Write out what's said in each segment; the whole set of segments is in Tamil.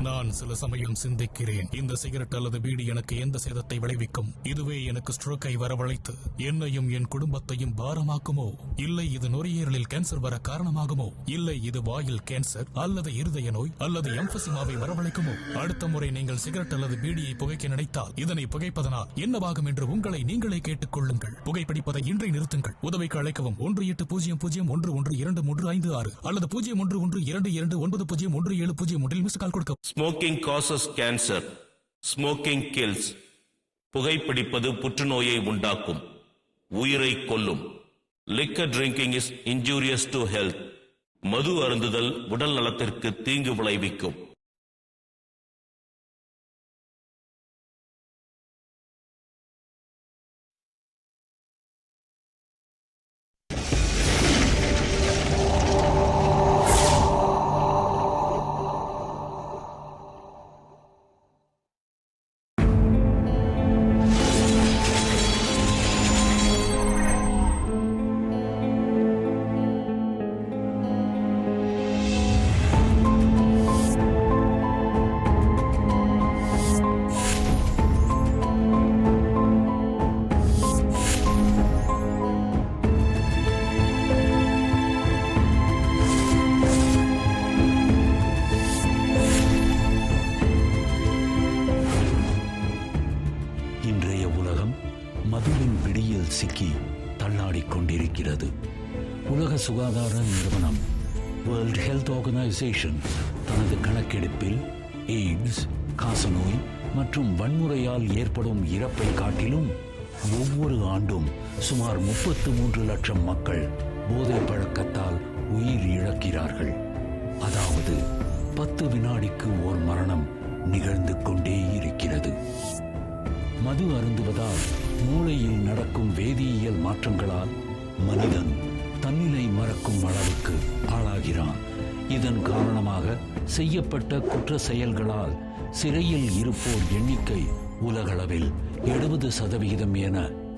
நான் சில சமயம் சிந்திக்கிறேன், இந்த சிகரெட் அல்லது பீடி எனக்கு எந்த சேதத்தை விளைவிக்கும்? இதுவே எனக்கு ஸ்ட்ரோக்கை வரவழைத்து என்னையும் என் குடும்பத்தையும் பாரமாக்குமோ? இல்லை இது நுரையீரலில் கேன்சர் வர காரணமாகுமோ? இல்லை இது வாயில் கேன்சர் அல்லது இருதய நோய் அல்லது எம்பசிமாவை வரவழைக்குமோ? அடுத்த முறை நீங்கள் சிகரெட் அல்லது பீடியை புகைக்க நினைத்தால் இதனை புகைப்பதனால் என்னவாகும் என்று உங்களை நீங்களே கேட்டுக் கொள்ளுங்கள். புகைப்பிடிப்பதை இன்றை நிறுத்துங்கள். உதவிக்கு அழைக்கவும் 1800112356 அல்லது 0112299017 மிஸ் கால் கொடுக்க. Smoking causes cancer, smoking kills. புகைப்பிடிப்பது புற்றுநோயை உண்டாக்கும், உயிரை கொல்லும். Liquor drinking is injurious to health. மது அருந்துதல் உடல் நலத்திற்கு தீங்கு விளைவிக்கும். மதுவின் பிடியில் சிக்கி தள்ளாடிக் கொண்டிருக்கிறது. உலக சுகாதார நிறுவனம் வேர்ல்ட் ஹெல்த் ஆர்கனைசேஷன் தனது கணக்கெடுப்பில் எய்ட்ஸ், காசநோய் மற்றும் வன்முறையால் ஏற்படும் இறப்பை காட்டிலும் ஒவ்வொரு ஆண்டும் சுமார் 33 லட்சம் மக்கள் போதை பழக்கத்தால் உயிர் இழக்கிறார்கள். அதாவது 10 வினாடிக்கு ஓர் மரணம் நிகழ்ந்து கொண்டே இருக்கிறது. மது அருந்துவதால் மூளையில் நடக்கும் வேதியியல் மாற்றங்களால் மனிதன் தன்னிலை மறக்கும் அளவுக்கு ஆளாகிறான். இதன் காரணமாக செய்யப்பட்ட குற்ற செயல்களால் சிறையில் இருப்போர் எண்ணிக்கை உலகளவில் 70% என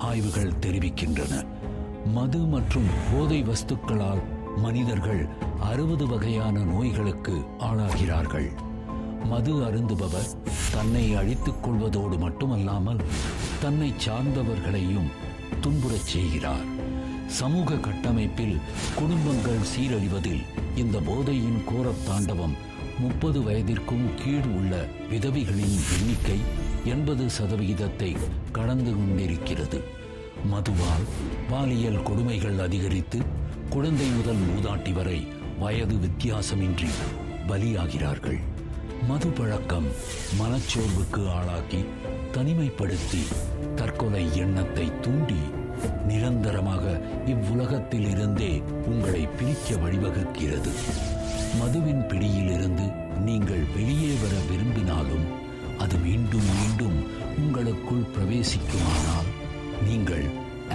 ஆய்வுகள் தெரிவிக்கின்றன. மது மற்றும் போதை வஸ்துக்களால் மனிதர்கள் 60 வகையான நோய்களுக்கு ஆளாகிறார்கள். மது அருந்துபவர் தன்னை அழித்துக் கொள்வதோடு மட்டுமல்லாமல் தன்னை சார்ந்தவர்களையும் துன்புறச் செய்கிறார். சமூக கட்டமைப்பில் குடும்பங்கள் சீரழிவதில் இந்த போதையின் கோரத் தாண்டவம் 30 வயதிற்கும் கீழ் உள்ள விதவைகளின் எண்ணிக்கை 80% கடந்து கொண்டிருக்கிறது. மதுவால் பாலியல் கொடுமைகள் அதிகரித்து குழந்தை முதல் மூதாட்டி வரை வயது வித்தியாசமின்றி பலியாகிறார்கள். மது பழக்கம் மனச்சோர்வுக்கு ஆளாக்கி தனிமைப்படுத்தி தற்கொலை எண்ணத்தை தூண்டி நிரந்தரமாக இவ்வுலகத்தில் இருந்தே உங்களை பிரிக்க வழிவகுக்கிறது. மதுவின் பிடியிலிருந்து நீங்கள் வெளியே வர விரும்பினாலும் அது மீண்டும் மீண்டும் உங்களுக்குள் பிரவேசிக்குமானால் நீங்கள்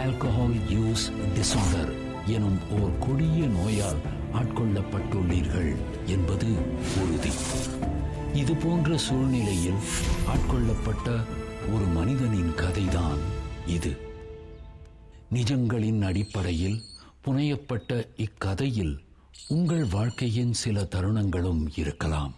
ஆல்கஹால் யூஸ் டிஸார்டர் எனும் ஓர் கொடிய நோயால் ஆட்கொள்ளப்பட்டுள்ளீர்கள் என்பது உறுதி. இது போன்ற சூழ்நிலையில் ஆட்கொள்ளப்பட்ட ஒரு மனிதனின் கதைதான் இது. நிஜங்களின் அடிப்படையில் புனையப்பட்ட இக்கதையில் உங்கள் வாழ்க்கையின் சில தருணங்களும் இருக்கலாம்.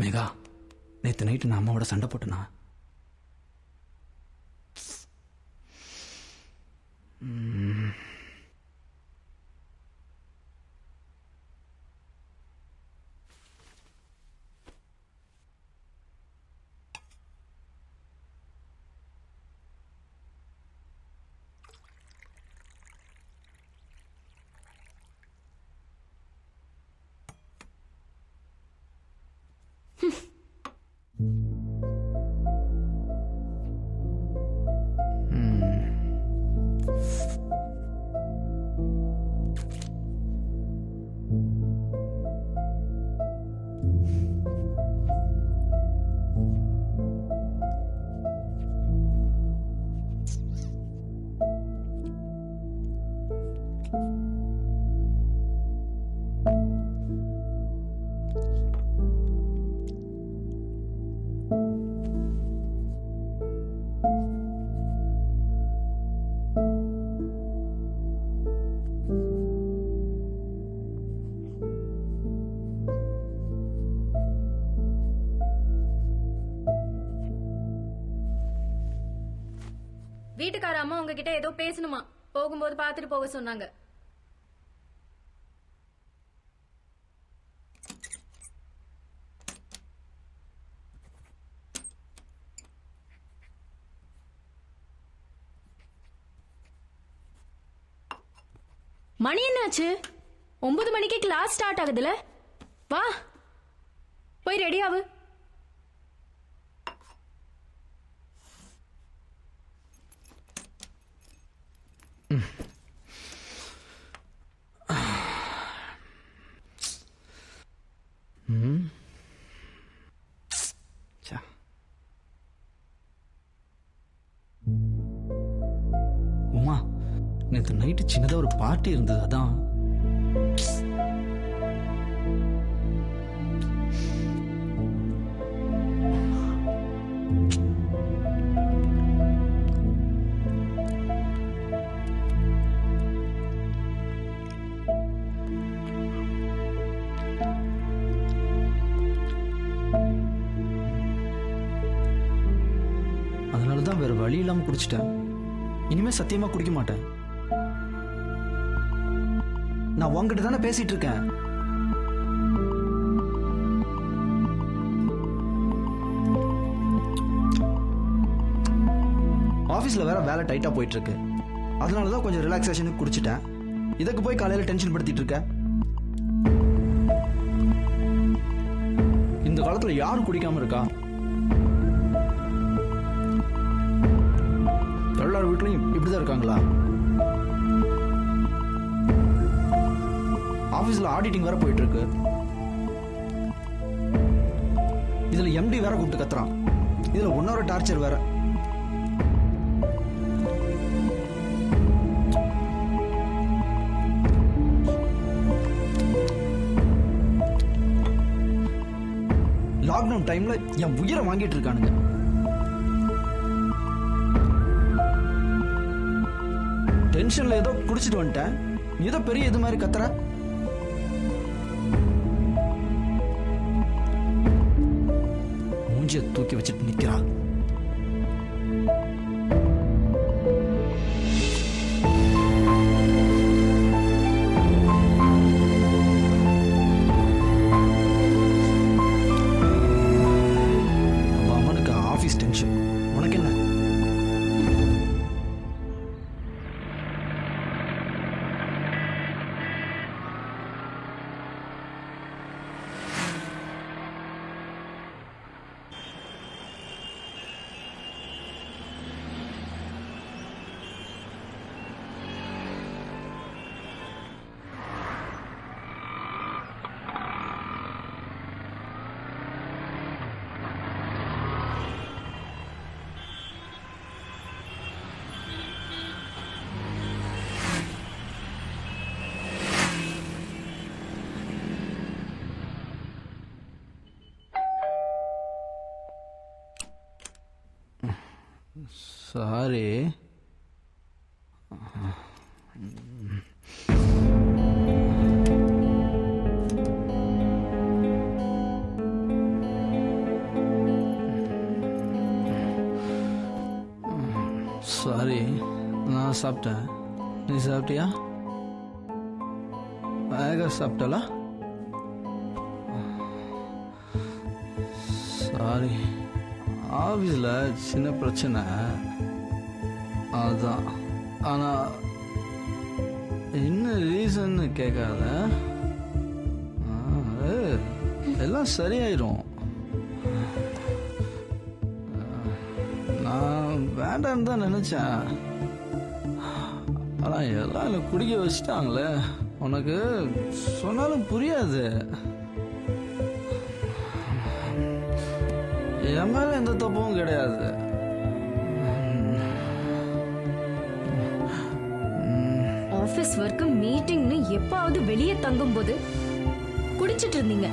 மேகா, நேற்று நைட்டு நான் அம்மாவோட சண்டை போட்டேனா? வீட்டுக்கார அம்மா உங்ககிட்ட ஏதோ பேசணுமா, போகும்போது பாத்துட்டு போக சொன்னாங்க. மணி என்னாச்சு? 9 மணிக்கு கிளாஸ் ஸ்டார்ட் ஆகுதுல. வா போய் ரெடி ஆகு. உமா, நேற்று நைட்டு சின்னதாக ஒரு பார்ட்டி இருந்தது, அதான். அதனால தான் வேற வழி இல்லாமல் குடிச்சிட்டேன். இனிமே சத்தியமா குடிக்க மாட்டேன். நான் உங்ககிட்ட தானே பேசிட்டு இருக்கேன். ஆபீஸ்ல வேற வேலை டைட்டா போயிட்டு இருக்கு. அதனாலதான் கொஞ்சம் ரிலாக்ஸேஷனுக்கு குடிச்சிட்டேன். இதுக்கு போய் காலையில டென்ஷன் படுத்திட்டு இருக்க. இந்த காலத்துல யாரும் குடிக்காம இருக்கா? எல்லார் வீட்லயும் இப்படிதான் இருக்காங்களா? ஆபீஸ்ல ஆடிட்டிங் வேற போயிட்டு இருக்கு. இதுல எம்டி வேற கூப்பிட்டு கத்துறான். இதுல இன்னொரு டார்ச்சர் வேற. லாக்டவுன் டைம்ல என் உயிரை வாங்கிட்டு இருக்கானுங்க. டென்ஷன்ல ஏதோ குடிச்சிட்டு வந்துட்டேன். ஏதோ பெரிய இது மாதிரி கத்துற. மூஞ்சிய தூக்கி வச்சுட்டு நிக்கிறா. சாரி. சாரி, நான் சாப்பிட்டேன். நீ சாப்பிட்டியா? வேக சாப்பிட்டலா? சாரி, ஆஃபீஸில் சின்ன பிரச்சனை அதுதான். ஆனால் என்ன ரீசன்னு கேட்காத, எல்லாம் சரியாயிரும். நான் வேண்டான்னு தான் நினச்சேன், ஆனால் எல்லாம் என்னை குடிக்க வச்சுட்டாங்களே. உனக்கு சொன்னாலும் புரியாது. என் மேல எந்த தப்பும் கிடையாது. ஆபீஸ் ஒர்க் மீட்டிங்னு எப்பாவது வெளியே தங்கும் போது குடிச்சிட்டு இருந்தீங்க.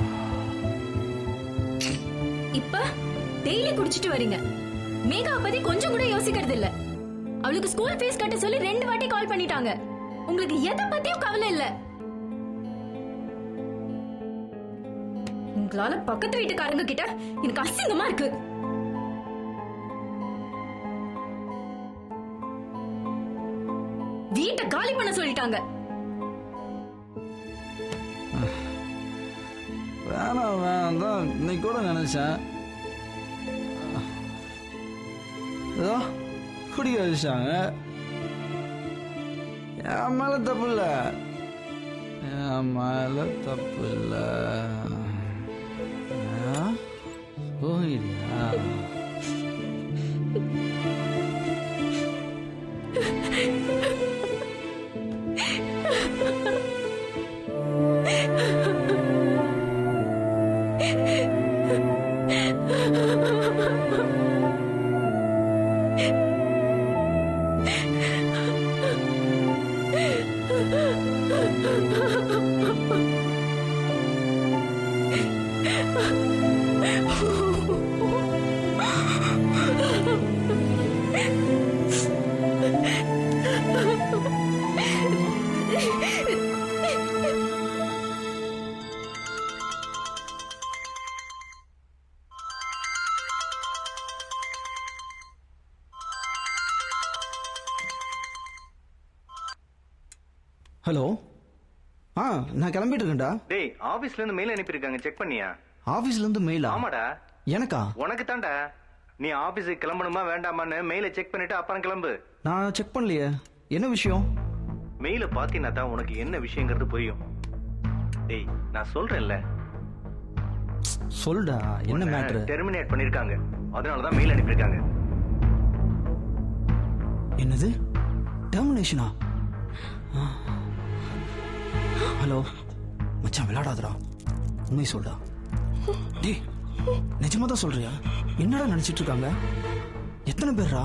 இப்ப டெய்லி குடிச்சிட்டு வரீங்க. மேகா பத்தி கொஞ்சம் கூட யோசிக்கிறது இல்ல. அவளுக்கு ஸ்கூல் ஃபீஸ் கட்ட சொல்லி 2 வாட்டி கால் பண்ணிட்டாங்க. உங்களுக்கு எதை பத்தியும் கவலை இல்ல. உங்களால பக்கத்து வீட்டுக்காரங்க கிட்ட எனக்கு அசிங்கமா இருக்கு. வீட்டை காலி பண்ண சொல்லிட்டாங்க. வேணாம் வேணாம் தான் இன்னைக்கு கூட நினைச்சேன். ஏதோ குடிக்க வச்சாங்க. என் மேல தப்பு இல்லை, என் மேல தப்பு இல்லை. போயிடியா? ஹலோ. நான் கிளம்பிட்டு இருக்கேன்டா. டேய், ஆபீஸ்ல இருந்து மெயில் அனுப்பியிருக்காங்க, செக் பண்ணியா? ஆபீஸ்ல இருந்து மெயிலா? ஆமாடா. எனக்கா? உனக்கு தான்டா. நீ ஆபீஸுக்கு கிளம்பணுமா வேண்டாமான்னு மெயிலை செக் பண்ணிட்டு அப்புறம் கிளம்பு. நான் செக் பண்ணலையே. என்ன விஷயம்? மெயில பாத்தீங்கன்னா தான் உனக்கு என்ன விஷயங்கிறது புரியும். டேய், நான் சொல்றேன்ல. சொல்டா, என்ன மேட்டர்? டெர்மினேட் பண்ணிருக்காங்க, அதனாலதான் மெயில் அனுப்பியிருக்காங்க. என்னது? டெர்மினேஷனா? ஹலோ மச்சான், விளையாடாதடா, உண்மை சொல்டா. டேய், நிஜமா தான் சொல்றியா? என்னடா நினைச்சிட்டு இருக்காங்க? எத்தனை பேர்ரா?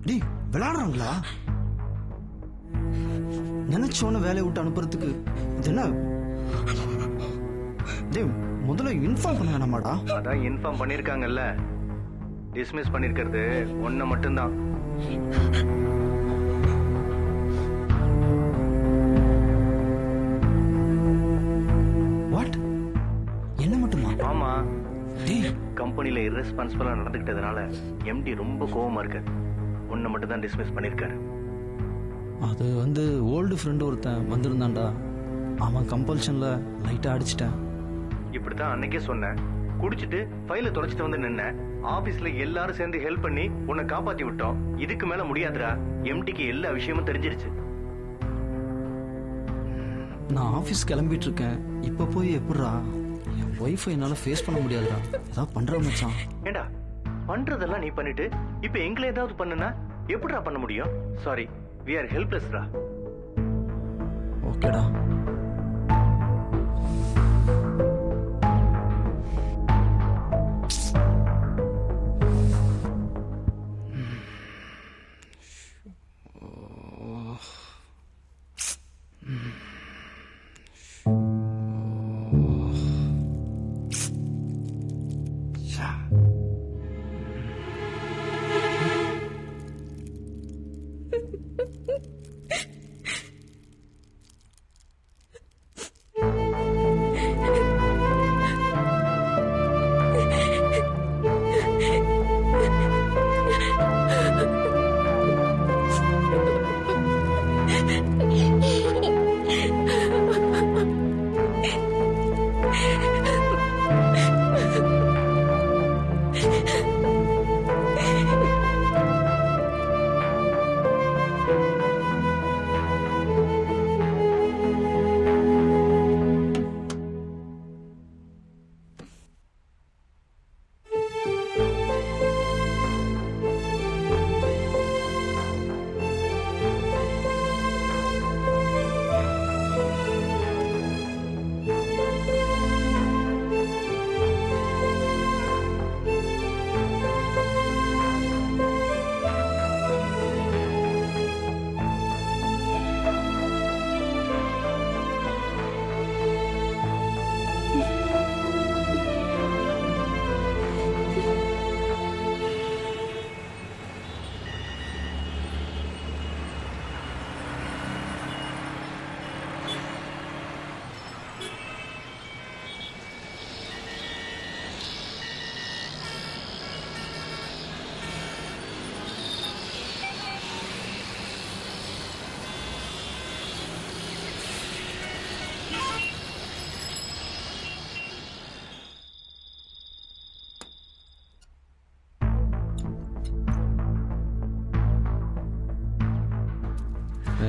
டேய், விளையாடுறாங்களா? நினைச்சோன்னு வேலையை விட்டு அனுப்புறதுக்கு இது என்ன? டேய், முதல்ல இன்ஃபார்ம் பண்ண வேணாமாடா? அதான் இன்ஃபார்ம் பண்ணிருக்காங்கல்ல. டிஸ்மிஸ் பண்ணிருக்கிறது ஒன்ன மட்டும்தான். வாட்? என்ன மட்டுமா? ஆமா. டேய், கம்பெனில irresponsible-ஆ நடந்துக்கிட்டதுனால எம்டி ரொம்ப கோவமா இருக்காரு. ஒன்ன மட்டும் தான் டிஸ்மிஸ் பண்ணிருக்காரு. அது ஓல்டு ஃப்ரெண்டு ஒருத்தன் வந்திருந்தான்டா. அவன் கம்பல்ஷன்ல லைட்டா அடிச்சிட்டேன். இப்படித்தான் அன்னைக்கே சொன்னேன். குடிச்சிட்டு ஃபைல தொலைச்சிட்டு வந்து நின்ன. ஆபீஸ்ல எல்லாரும் சேர்ந்து ஹெல்ப் பண்ணி உன்னை காப்பாத்தி விட்டோம். இதுக்கு மேல முடியாதுடா. எம்டிக்கு எல்லா விஷயமும் தெரிஞ்சிருச்சு. நான் ஆபீஸ் கிளம்பிட்டு இருக்கேன். இப்ப போய் எப்படிடா? என் ஒய்ஃபை என்னால ஃபேஸ் பண்ண முடியாதுடா. ஏதாவது பண்ற மச்சான். ஏண்டா, பண்றதெல்லாம் நீ பண்ணிட்டு இப்ப எங்களை ஏதாவது பண்ணுனா எப்படிடா பண்ண முடியும்? சாரி, we are helpless டா. ஓகேடா.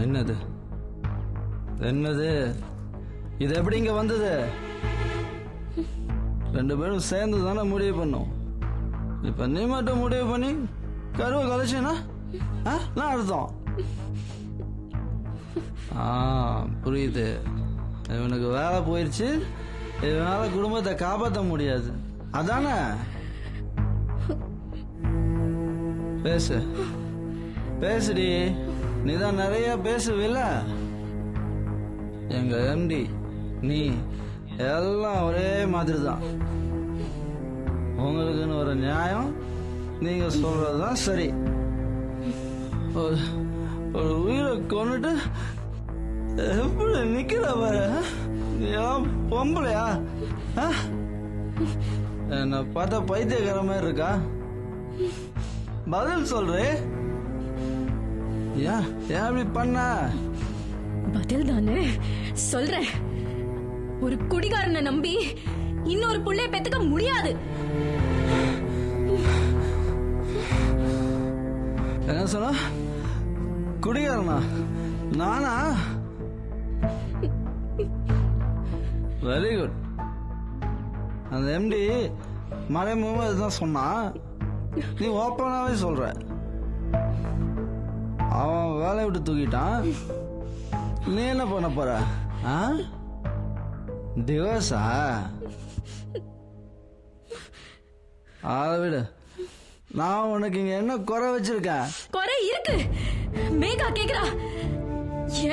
என்னது என்னது இது எப்படி இங்க வந்தது? ரெண்டு பேரும் சேர்ந்து தானே முடிவு பண்ணோம். இப்ப நீ மட்டும் முடிவு பண்ணி கருவை கலைச்சேனா நான் அர்த்தம். புரியுது. இவனுக்கு வேலை போயிடுச்சு, இவனால குடும்பத்தை காப்பாற்ற முடியாது அதானே? பேசு பேசுடி, நீதான் நிறைய பேசுவில்ல. எங்க எம்டி நீ எல்லாம் ஒரே மாதிரி தான். உங்களுக்குன்னு ஒரு நியாயம், நீங்க சொல்றதுதான் சரி. ஒரு உயிரை கொண்டுட்டு எப்படி நிக்கிற பாரு. நீலாம் பொம்பளையா? என்ன பார்த்தா பைத்தியக்கார மாதிரி இருக்கா? பதில் சொல்றே. ஏன் அப்படி பண்ண? பதில் தானே சொல்றேன். ஒரு குடிகாரனை நம்பி இன்னொரு புள்ளைய பெத்துக்க முடியாது. என்ன சொன்ன? குடிகாரனா? நானா? Very good. அந்த எம்டி மறைமுகமா இதுதான் சொன்னான். நீ ஓப்பனாவே சொல்ற. அவன் வேலையை விட்டு தூக்கிட்டான், நீ என்ன பண்ண போற? டிவோர்ஸா? அதை விடு. நான் உனக்கு இங்க என்ன குறை வச்சிருக்கேன்? குறை இருக்கு. மேகா கேக்குறா,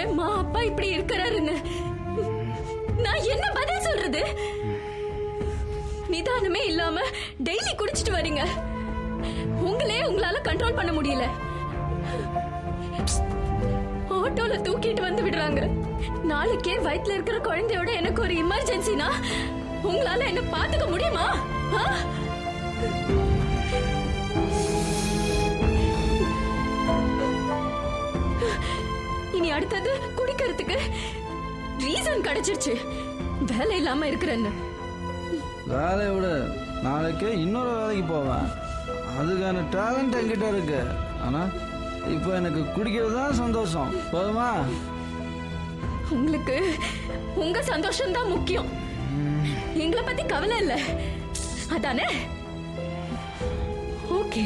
ஏம்மா அப்பா இப்படி இருக்கிறாருன்னு. நான் என்ன பதில் சொல்றது? நிதானமே இல்லாம டெய்லி குடிச்சிட்டு வரீங்க. உங்களால கண்ட்ரோல் பண்ண முடியல. ஆட்டோல தூக்கிட்டு வந்து விடுறாங்க. நாளைக்கே வயித்துல இருக்கிற குழந்தையோட எனக்கு ஒரு எமர்ஜென்சினா உங்களால என்ன பாத்துக்க முடியுமா? இனி அடுத்தது குடிக்கிறதுக்கு ரீசன் கிடைச்சிருச்சு. வேலை இல்லாம இருக்கிறேன்னு. வேலையை விட நாளைக்கு இன்னொரு வேலைக்கு போவேன். அதுக்கான டேலண்ட் என்கிட்ட இருக்கு. ஆனா இப்ப எனக்கு குடிக்கிறது தான் சந்தோஷம். போதுமா? உங்களுக்கு உங்க சந்தோஷம் தான் முக்கியம். எங்களை பத்தி கவலை இல்ல அதானே? ஓகே.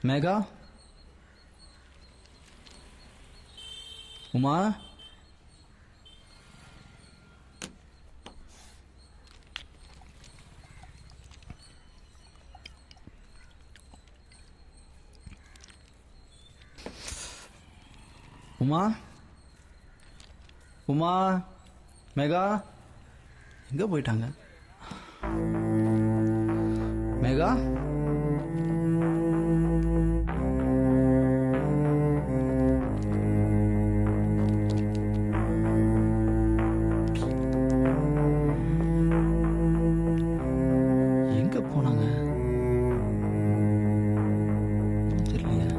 மேகா, உமா, உமா உமா மேகா எங்கே போயிட்டாங்க? மேகா எங்க போனாங்க தெரியலையா?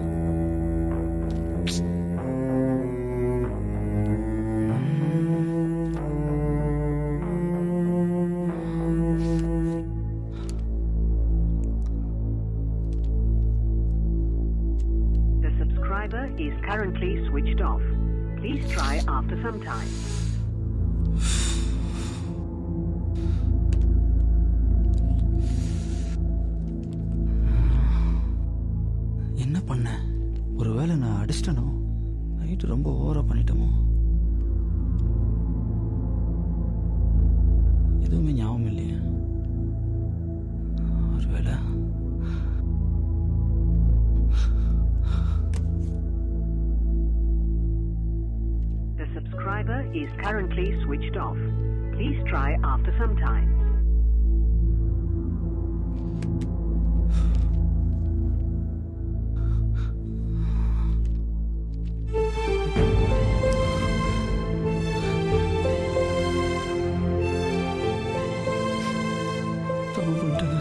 The subscriber is currently switched off. Please try after some time. என்ன பண்ண? ஒருவேளை நான் அடிச்சிட்டனோ? நைட்டு ரொம்ப ஓவரா பண்ணிட்டோமோ? எதுவுமே ஞாபகம் இல்லையே. ஒருவேளை The subscriber is currently switched off. Please try after some time. தப்பு பண்ணிட்டேங்க.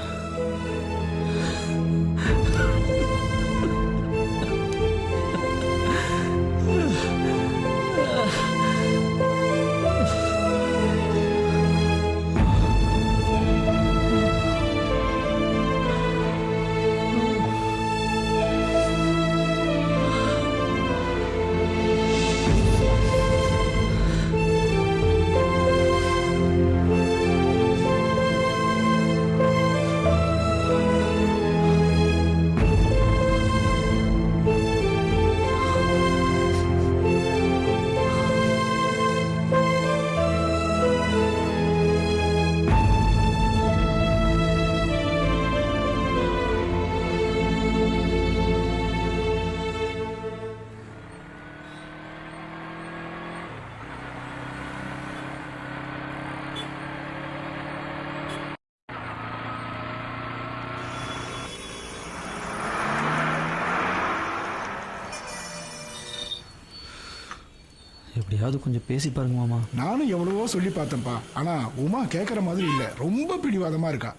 எப்படியாவது கொஞ்சம் பேசி பாருங்க மாமா. நானும் எவ்வளவோ சொல்லி பார்த்தேன்ப்பா, ஆனா உமா கேட்கற மாதிரி இல்ல, ரொம்ப பிடிவாதமா இருக்கா.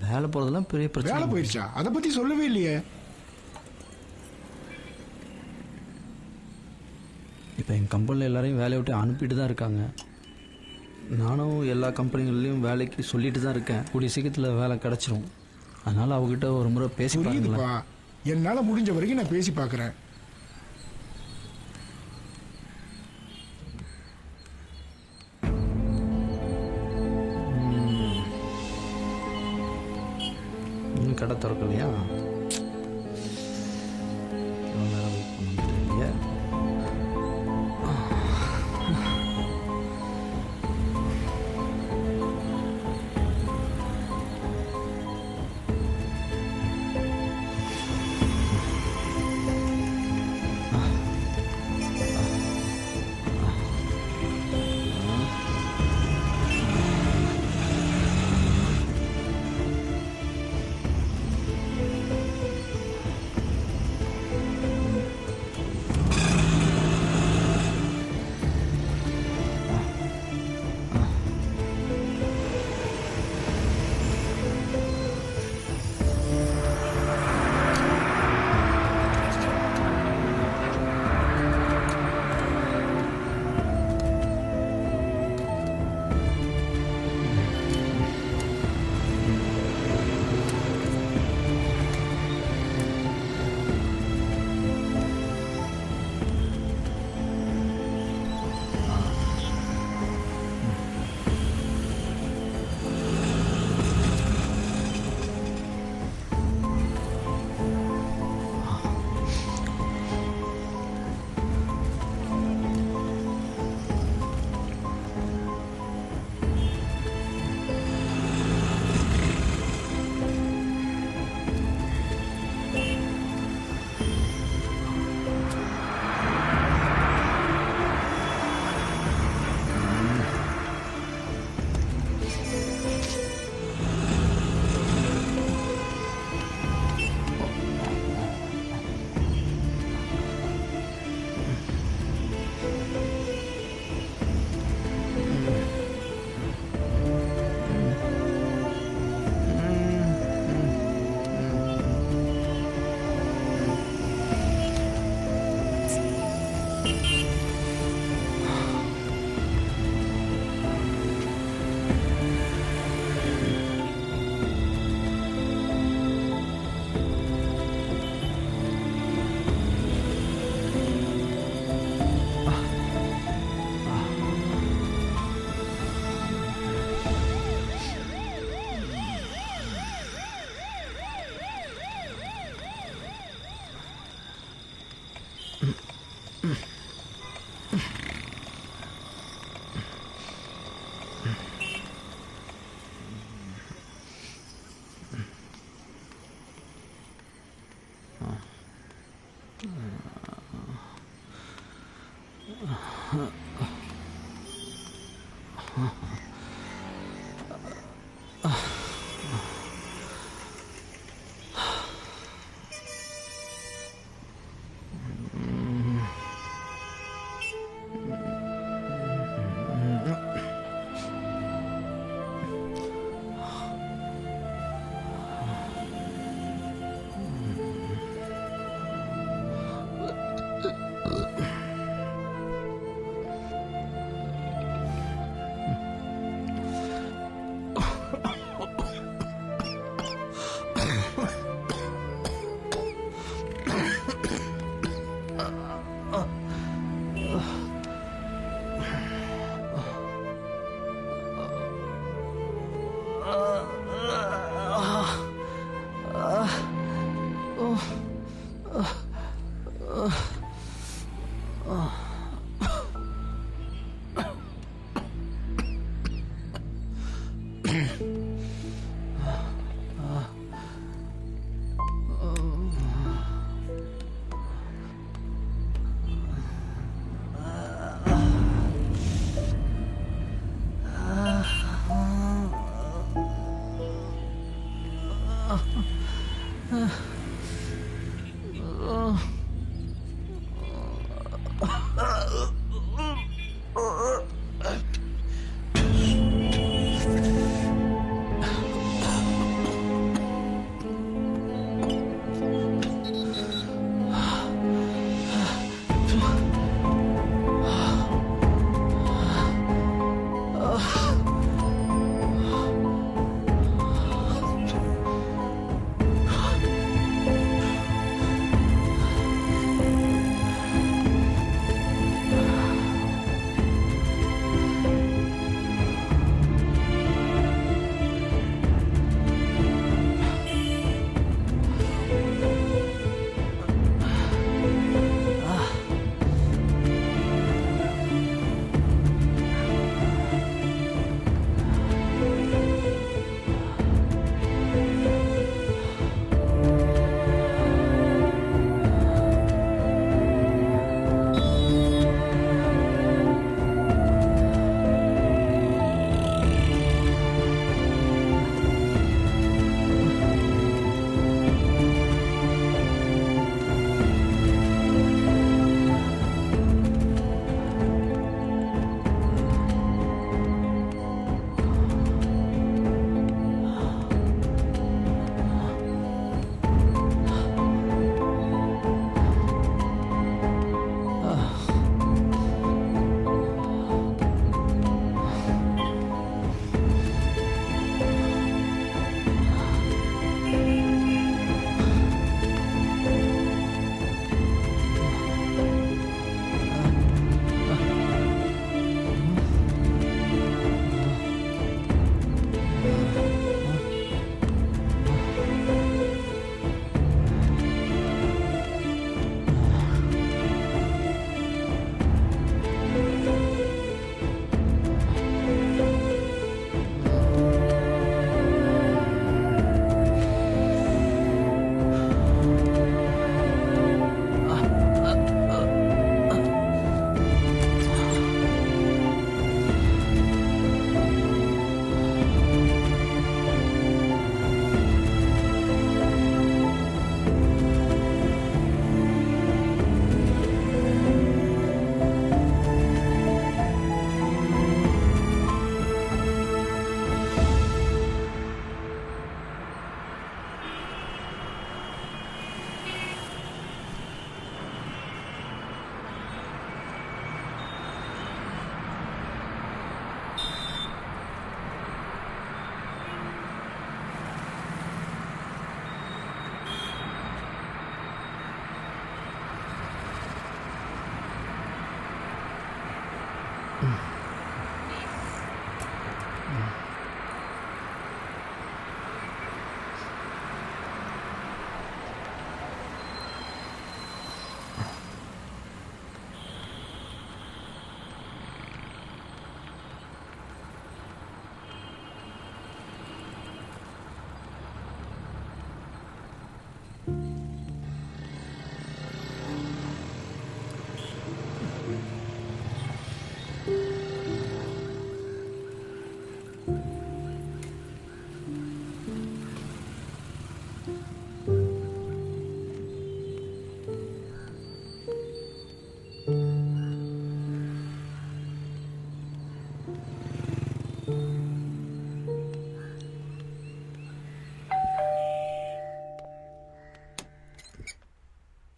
வேலை போறதெல்லாம் பெரிய வேலை பிரச்சனை. போயிடுச்சா? அதை பத்தி சொல்லவே இல்லையே. இப்போ எங்கள் கம்பெனியில் எல்லாரையும் வேலையை விட்டு அனுப்பிட்டு தான் இருக்காங்க. நானும் எல்லா கம்பெனிகள்லையும் வேலைக்கு சொல்லிட்டு தான் இருக்கேன். கூடிய சீக்கிரத்தில் வேலை கிடச்சிரும். அதனால் அவகிட்ட ஒரு முறை பேசி பாருங்களேன். புரியுதுப்பா, என்னால முடிஞ்ச வரைக்கும் நான் பேசி பார்க்கறேன். இன்னும் கடை திறக்கலையா? எவ்வளோ நேரம் வெயிட் பண்ணணும் தெரியலையே.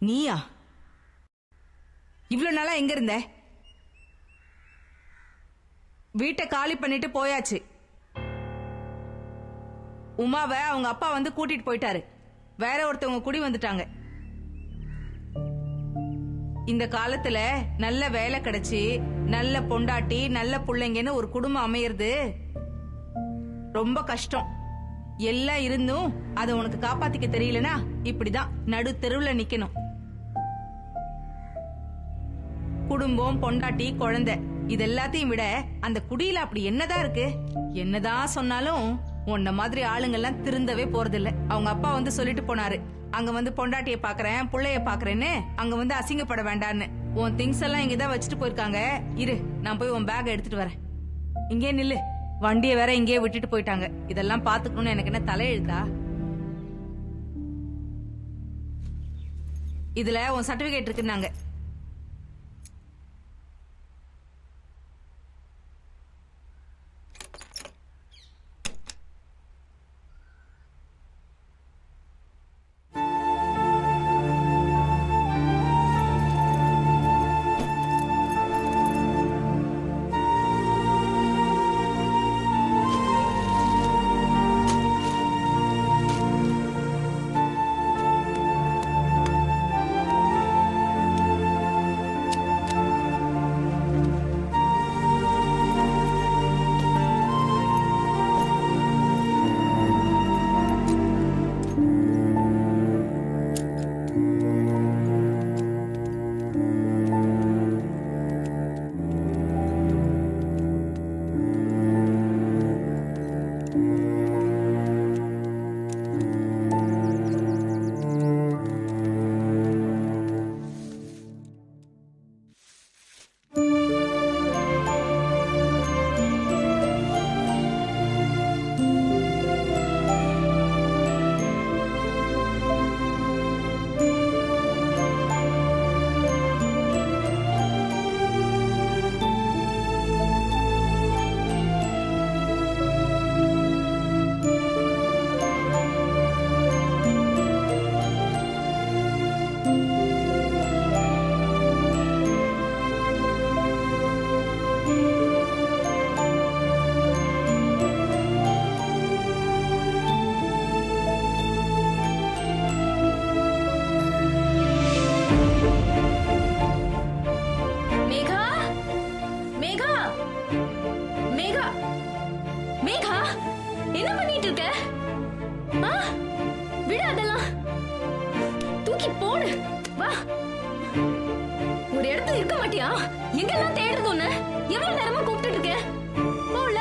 நீயா? இவ்வளவு நாளா எங்க இருந்த? வீட்டை காலி பண்ணிட்டு போயாச்சு. உமாவை அவங்க அப்பா வந்து கூட்டிட்டு போயிட்டாரு. வேற ஒருத்தவங்க குடி வந்துட்டாங்க. இந்த காலத்துல நல்ல வேலை கிடைச்சி நல்ல பொண்டாட்டி நல்ல புள்ளைங்கன்னு ஒரு குடும்பம் அமையறது ரொம்ப கஷ்டம். எல்லாம் இருந்தும் அதை உனக்கு காப்பாத்திக்க தெரியலனா இப்படிதான் நடு தெருவுல நிக்கணும். குடும்பம், பொண்டாட்டி, குழந்தை இது எல்லாத்தையும் விட அந்த குடியில அப்படி என்னதான் இருக்கு? என்னதான் சொன்னாலும் உன்ன மாதிரி ஆளுங்கெல்லாம் திருந்தவே போறதில்ல. அவங்க அப்பா வந்து சொல்லிட்டு போனாரு, அங்க வந்து பொண்டாட்டிய பாக்குறேன் புள்ளைய பாக்குறேன்னு அங்க வந்து அசிங்கப்பட வேண்டான்னு. உன் திங்ஸ் எல்லாம் இங்கதான் வச்சுட்டு போயிருக்காங்க. இரு, நான் போய் உன் பேக் எடுத்துட்டு வரேன். இங்கே நில்லு. வண்டியை வேற இங்கேயே விட்டுட்டு போயிட்டாங்க. இதெல்லாம் பாத்துக்கணும்னு எனக்கு என்ன தலையெழுத்தா? இதுல உன் சர்டிபிகேட் இருக்குன்னாங்க. ஒரு இடத்துல இருக்க மாட்டியா? எங்கெல்லாம் தேடுறது உன்ன? எவ்வளவு நேரமா கூப்பிட்டு இருக்கேன். போல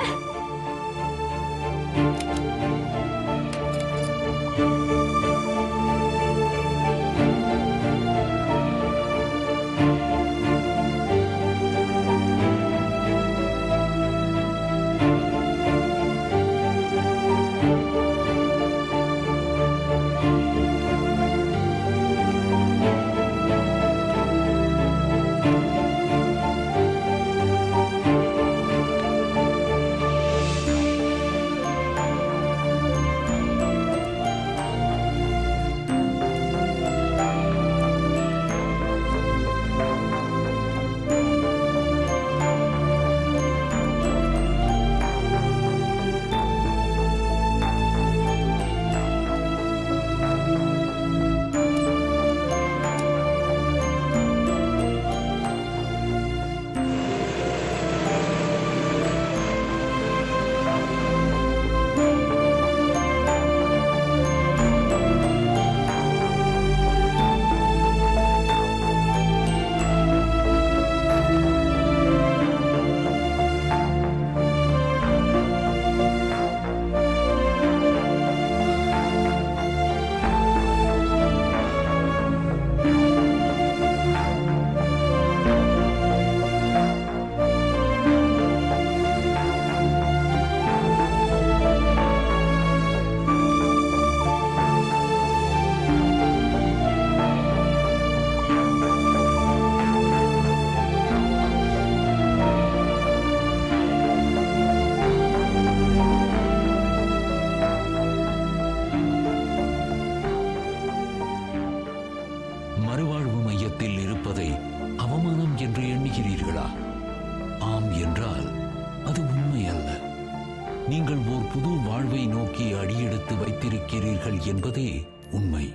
நீங்கள் ஓர் புது வாழ்வை நோக்கி அடியெடுத்து வைத்திருக்கிறீர்கள் என்பதே உண்மை.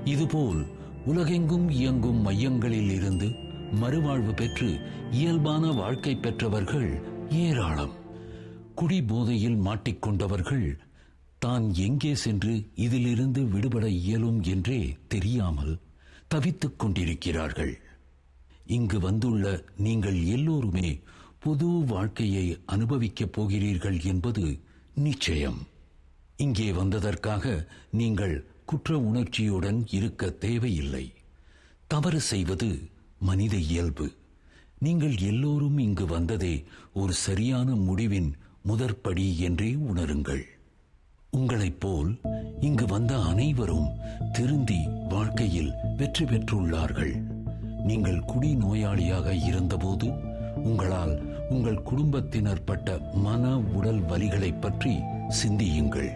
இதுபோல் உலகெங்கும் இயங்கும் மையங்களில் இருந்து மறுவாழ்வு பெற்று இயல்பான வாழ்க்கை பெற்றவர்கள் ஏராளம். குடி போதையில் மாட்டிக்கொண்டவர்கள் தான் எங்கே சென்று இதிலிருந்து விடுபட இயலும் என்றே தெரியாமல் தவித்துக் கொண்டிருக்கிறார்கள். இங்கு வந்துள்ள நீங்கள் எல்லோருமே புது வாழ்க்கையை அனுபவிக்கப் போகிறீர்கள் என்பது நிச்சயம். இங்கே வந்ததற்காக நீங்கள் குற்ற உணர்ச்சியுடன் இருக்க தேவையில்லை. தவறு செய்வது மனித இயல்பு. நீங்கள் எல்லோரும் இங்கு வந்ததே ஒரு சரியான முடிவின் முதற்படி என்றே உணருங்கள். உங்களைப் போல் இங்கு வந்த அனைவரும் திருந்தி வாழ்க்கையில் வெற்றி பெற்றுள்ளார்கள். நீங்கள் குடி நோயாளியாக இருந்தபோது உங்களால் உங்கள் குடும்பத்தினர் பட்ட மன உடல் வலிகளைப் பற்றி சிந்தியுங்கள்.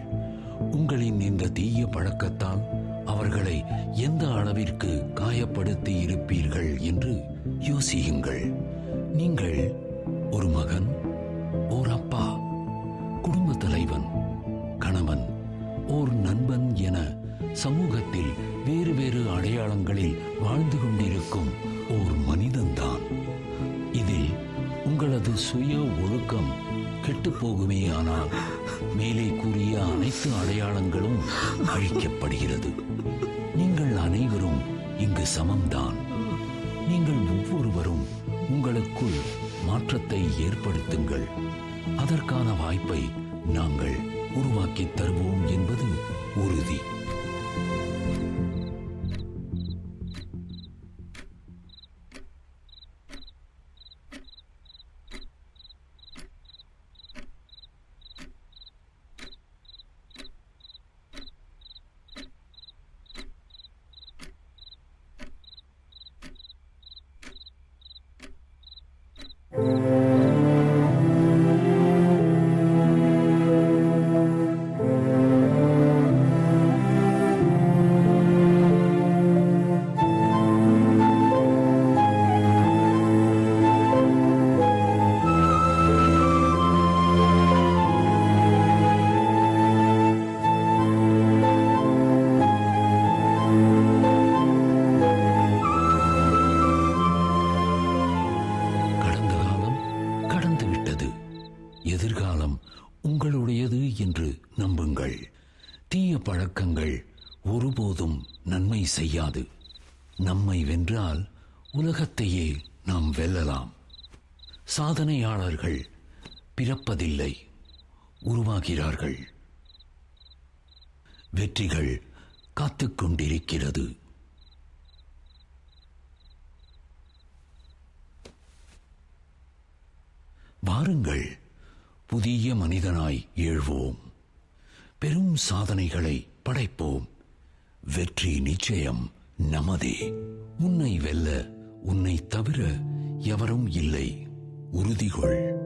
உங்களின் இந்த தீய பழக்கத்தால் அவர்களை எந்த அளவிற்கு காயப்படுத்தி இருப்பீர்கள் என்று யோசியுங்கள். நீங்கள் ஒரு மகன், ஓர் அப்பா, குடும்ப தலைவன், கணவன், ஓர் நண்பன் என சமூகத்தில் வேறு வேறு அடையாளங்களில் வாழ்ந்து கொண்டிருக்கும் ஓர் மனிதன்தான். இதில் உங்களது சுய ஒழுக்கம் கெட்டுப்போகுமே ஆனால் மேலே கூறிய அனைத்து அடையாளங்களும் அழிக்கப்படுகிறது. நீங்கள் அனைவரும் இங்கு சமம்தான். நீங்கள் ஒவ்வொருவரும் உங்களுக்குள் மாற்றத்தை ஏற்படுத்துங்கள். அதற்கான வாய்ப்பை நாங்கள் உருவாக்கித் தருவோம் என்பது உறுதி. எதிர்காலம் உங்களுடையது என்று நம்புங்கள். தீய பழக்கங்கள் ஒருபோதும் நன்மை செய்யாது. நம்மை வென்றால் உலகத்தையே நாம் வெல்லலாம். சாதனையாளர்கள் பிறப்பதில்லை, உருவாகிறார்கள். வெற்றிகள் காத்துக் கொண்டிருக்கிறது. வாருங்கள், புதிய மனிதனாய் எழுவோம். பெரும் சாதனைகளை படைப்போம். வெற்றி நிச்சயம் நமதே. உன்னை வெல்ல உன்னை தவிர எவரும் இல்லை. உறுதிகொள்.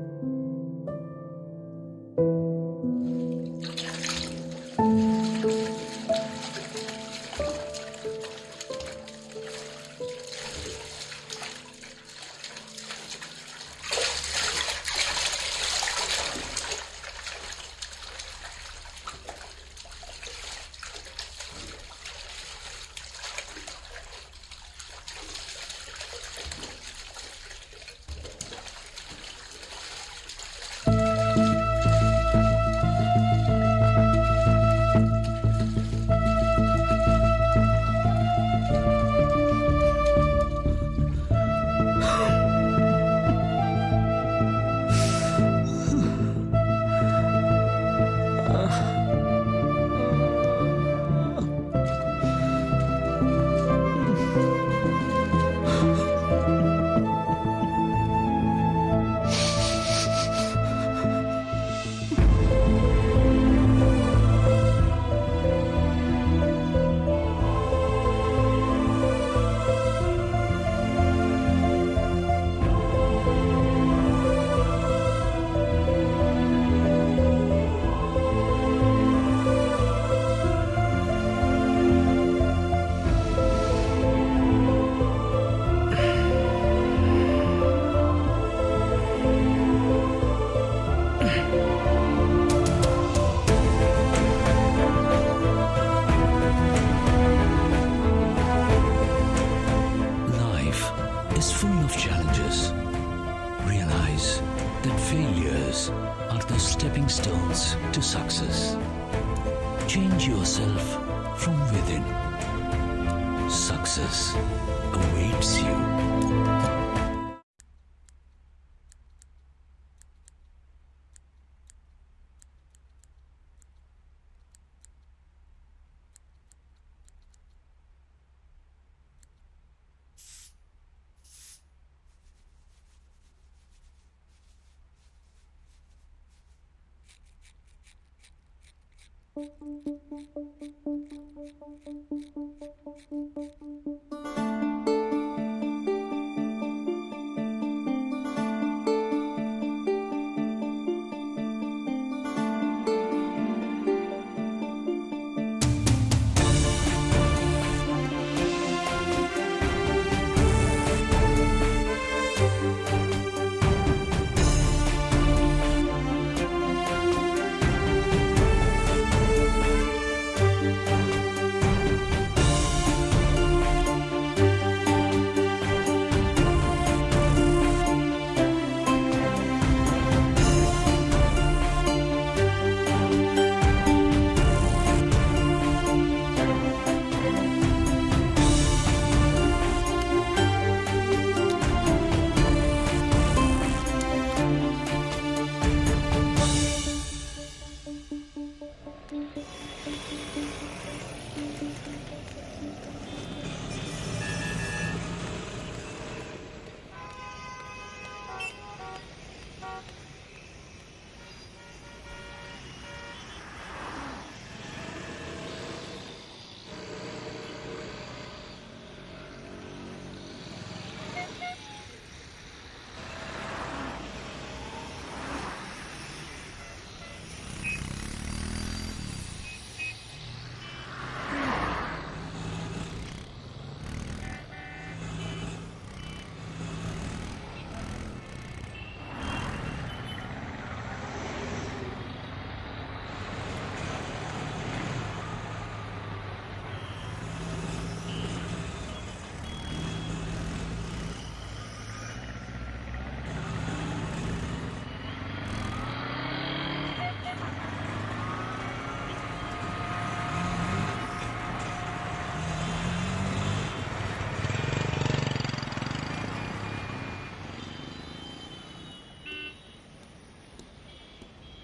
failures are the stepping stones to success. Change yourself from within. Success awaits you.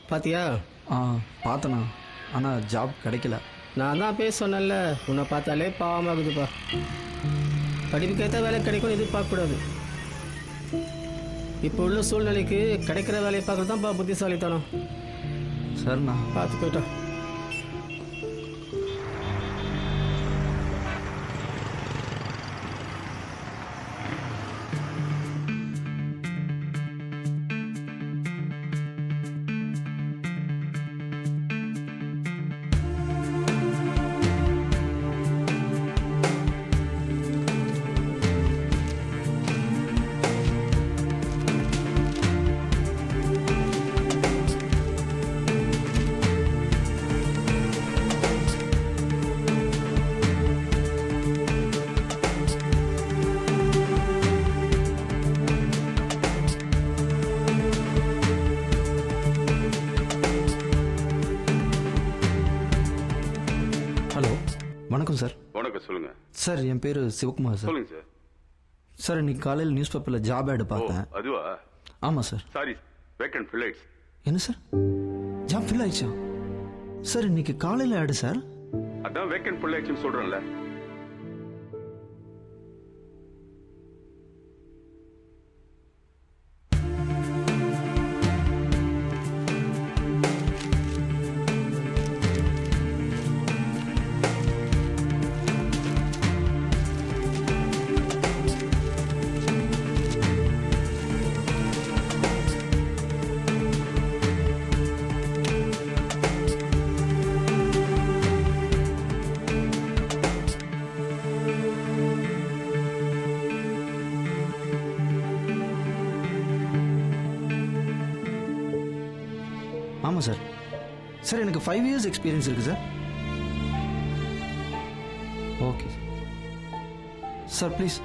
பாத்தியா? பார்த்தண்ணா, ஆனால் ஜாப் கிடைக்கல. நான் தான் பேச சொன்னேன்ல, உன்னை பார்த்தாலே பாவமாகுதுப்பா. படிப்புக்கேற்ற வேலை கிடைக்கும் எதிர்பார்க்கக்கூடாது. இப்போ உள்ள சூழ்நிலைக்கு கிடைக்கிற வேலையை பார்க்கறது தான்ப்பா புத்திசாலித்தனம். சரிண்ணா. பார்த்து போயிட்டோம். வணக்கம் சார். வணக்கம், சொல்லுங்க சார். என் பேர் சிவகுமார் சார். சொல்லுங்க சார். சார், இன்னைக்கு காலையில் நியூஸ் பேப்பரில் ஜாப் ஆட் பார்த்தேன். அதுவா? ஆமாம் சார். சாரி, வேக்கன்ட் ஃபில் ஆயிடுச்சு. என்ன சார், ஜாப் ஃபில் ஆயிடுச்சா? சார், இன்னைக்கு காலையில் ஆடு சார். அதான் வேக்கன்ட் ஃபில் ஆயிடுச்சுன்னு சொல்றேன்ல. ஆமாம் சார். சார், எனக்கு 5 years எக்ஸ்பீரியன்ஸ் இருக்குது sir. Okay sir, please.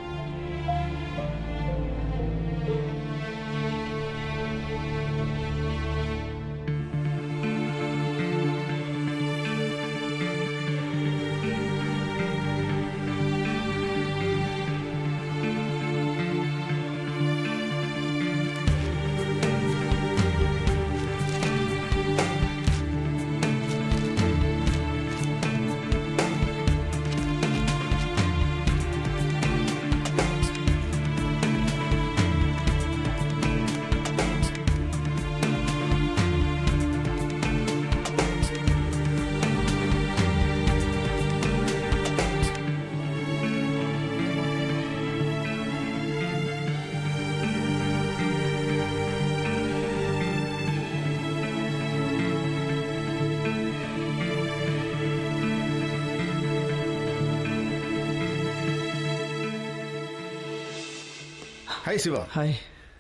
Hi Siva. Hi.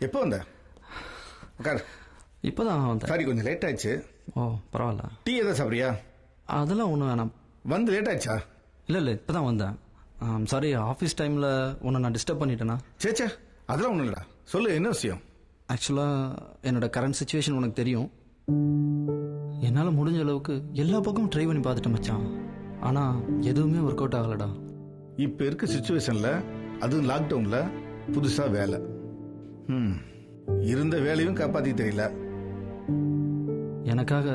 எப்போ வந்த? உட்கார். இப்போ தான் வந்தேன். சாரி, கொஞ்சம் லேட் ஆயிடுச்சு. ஓ பரவாயில்ல. டீ எதாவது சாப்பிட்றியா? அதெல்லாம் ஒன்றும் வேணாம். வந்து லேட் ஆயிடுச்சா? இல்லை இப்போ தான் வந்தேன். சாரி, ஆஃபீஸ் டைமில் உன்னை நான் டிஸ்டர்ப் பண்ணிட்டேனா? சேச்சே, அதெல்லாம் ஒன்றும் இல்லைடா. சொல்லு, என்ன விஷயம்? ஆக்சுவலாக என்னோட கரண்ட் சுச்சுவேஷன் உனக்கு தெரியும். என்னால் முடிஞ்ச அளவுக்கு எல்லா பக்கமும் ட்ரை பண்ணி பார்த்துட்டேன் மச்சான். ஆனால் எதுவுமே ஒர்க் அவுட் ஆகலடா. இப்போ இருக்க சுச்சுவேஷனில், அதுவும் லாக்டவுனில் புதுசாக வேலை. இருந்த வேலையும் காப்பாற்றிக்க தெரியல. எனக்காக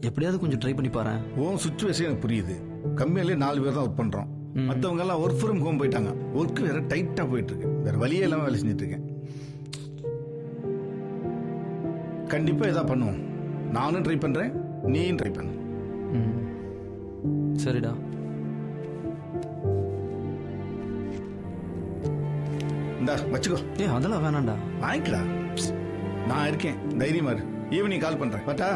எப்படியாவது கொஞ்சம் ட்ரை பண்ணி பாரு. உன் சுச்சுவேஷன் எனக்கு புரியுது. கம்பெனிலே 4 பேர் தான் ஒர்க் பண்ணுறோம். மற்றவங்க எல்லாம் ஒர்க் ஃப்ரம் ஹோம் போயிட்டாங்க. ஒர்க் வேற டைட்டாக போயிட்டு இருக்கு. வேற வழியே இல்லாமல் வேலை செஞ்சுட்டு இருக்கேன். கண்டிப்பாக இதாக பண்ணுவோம். நானும் ட்ரை பண்ணுறேன், நீயும் ட்ரை பண்ணு. சரிடா. இந்தா வச்சுக்கோ. அதெல்லாம் வேணாண்டா. வாங்கிக்கடா, நான் இருக்கேன், தைரியமா இரு. ஈவினிங் கால் பண்றேன். பட்டா?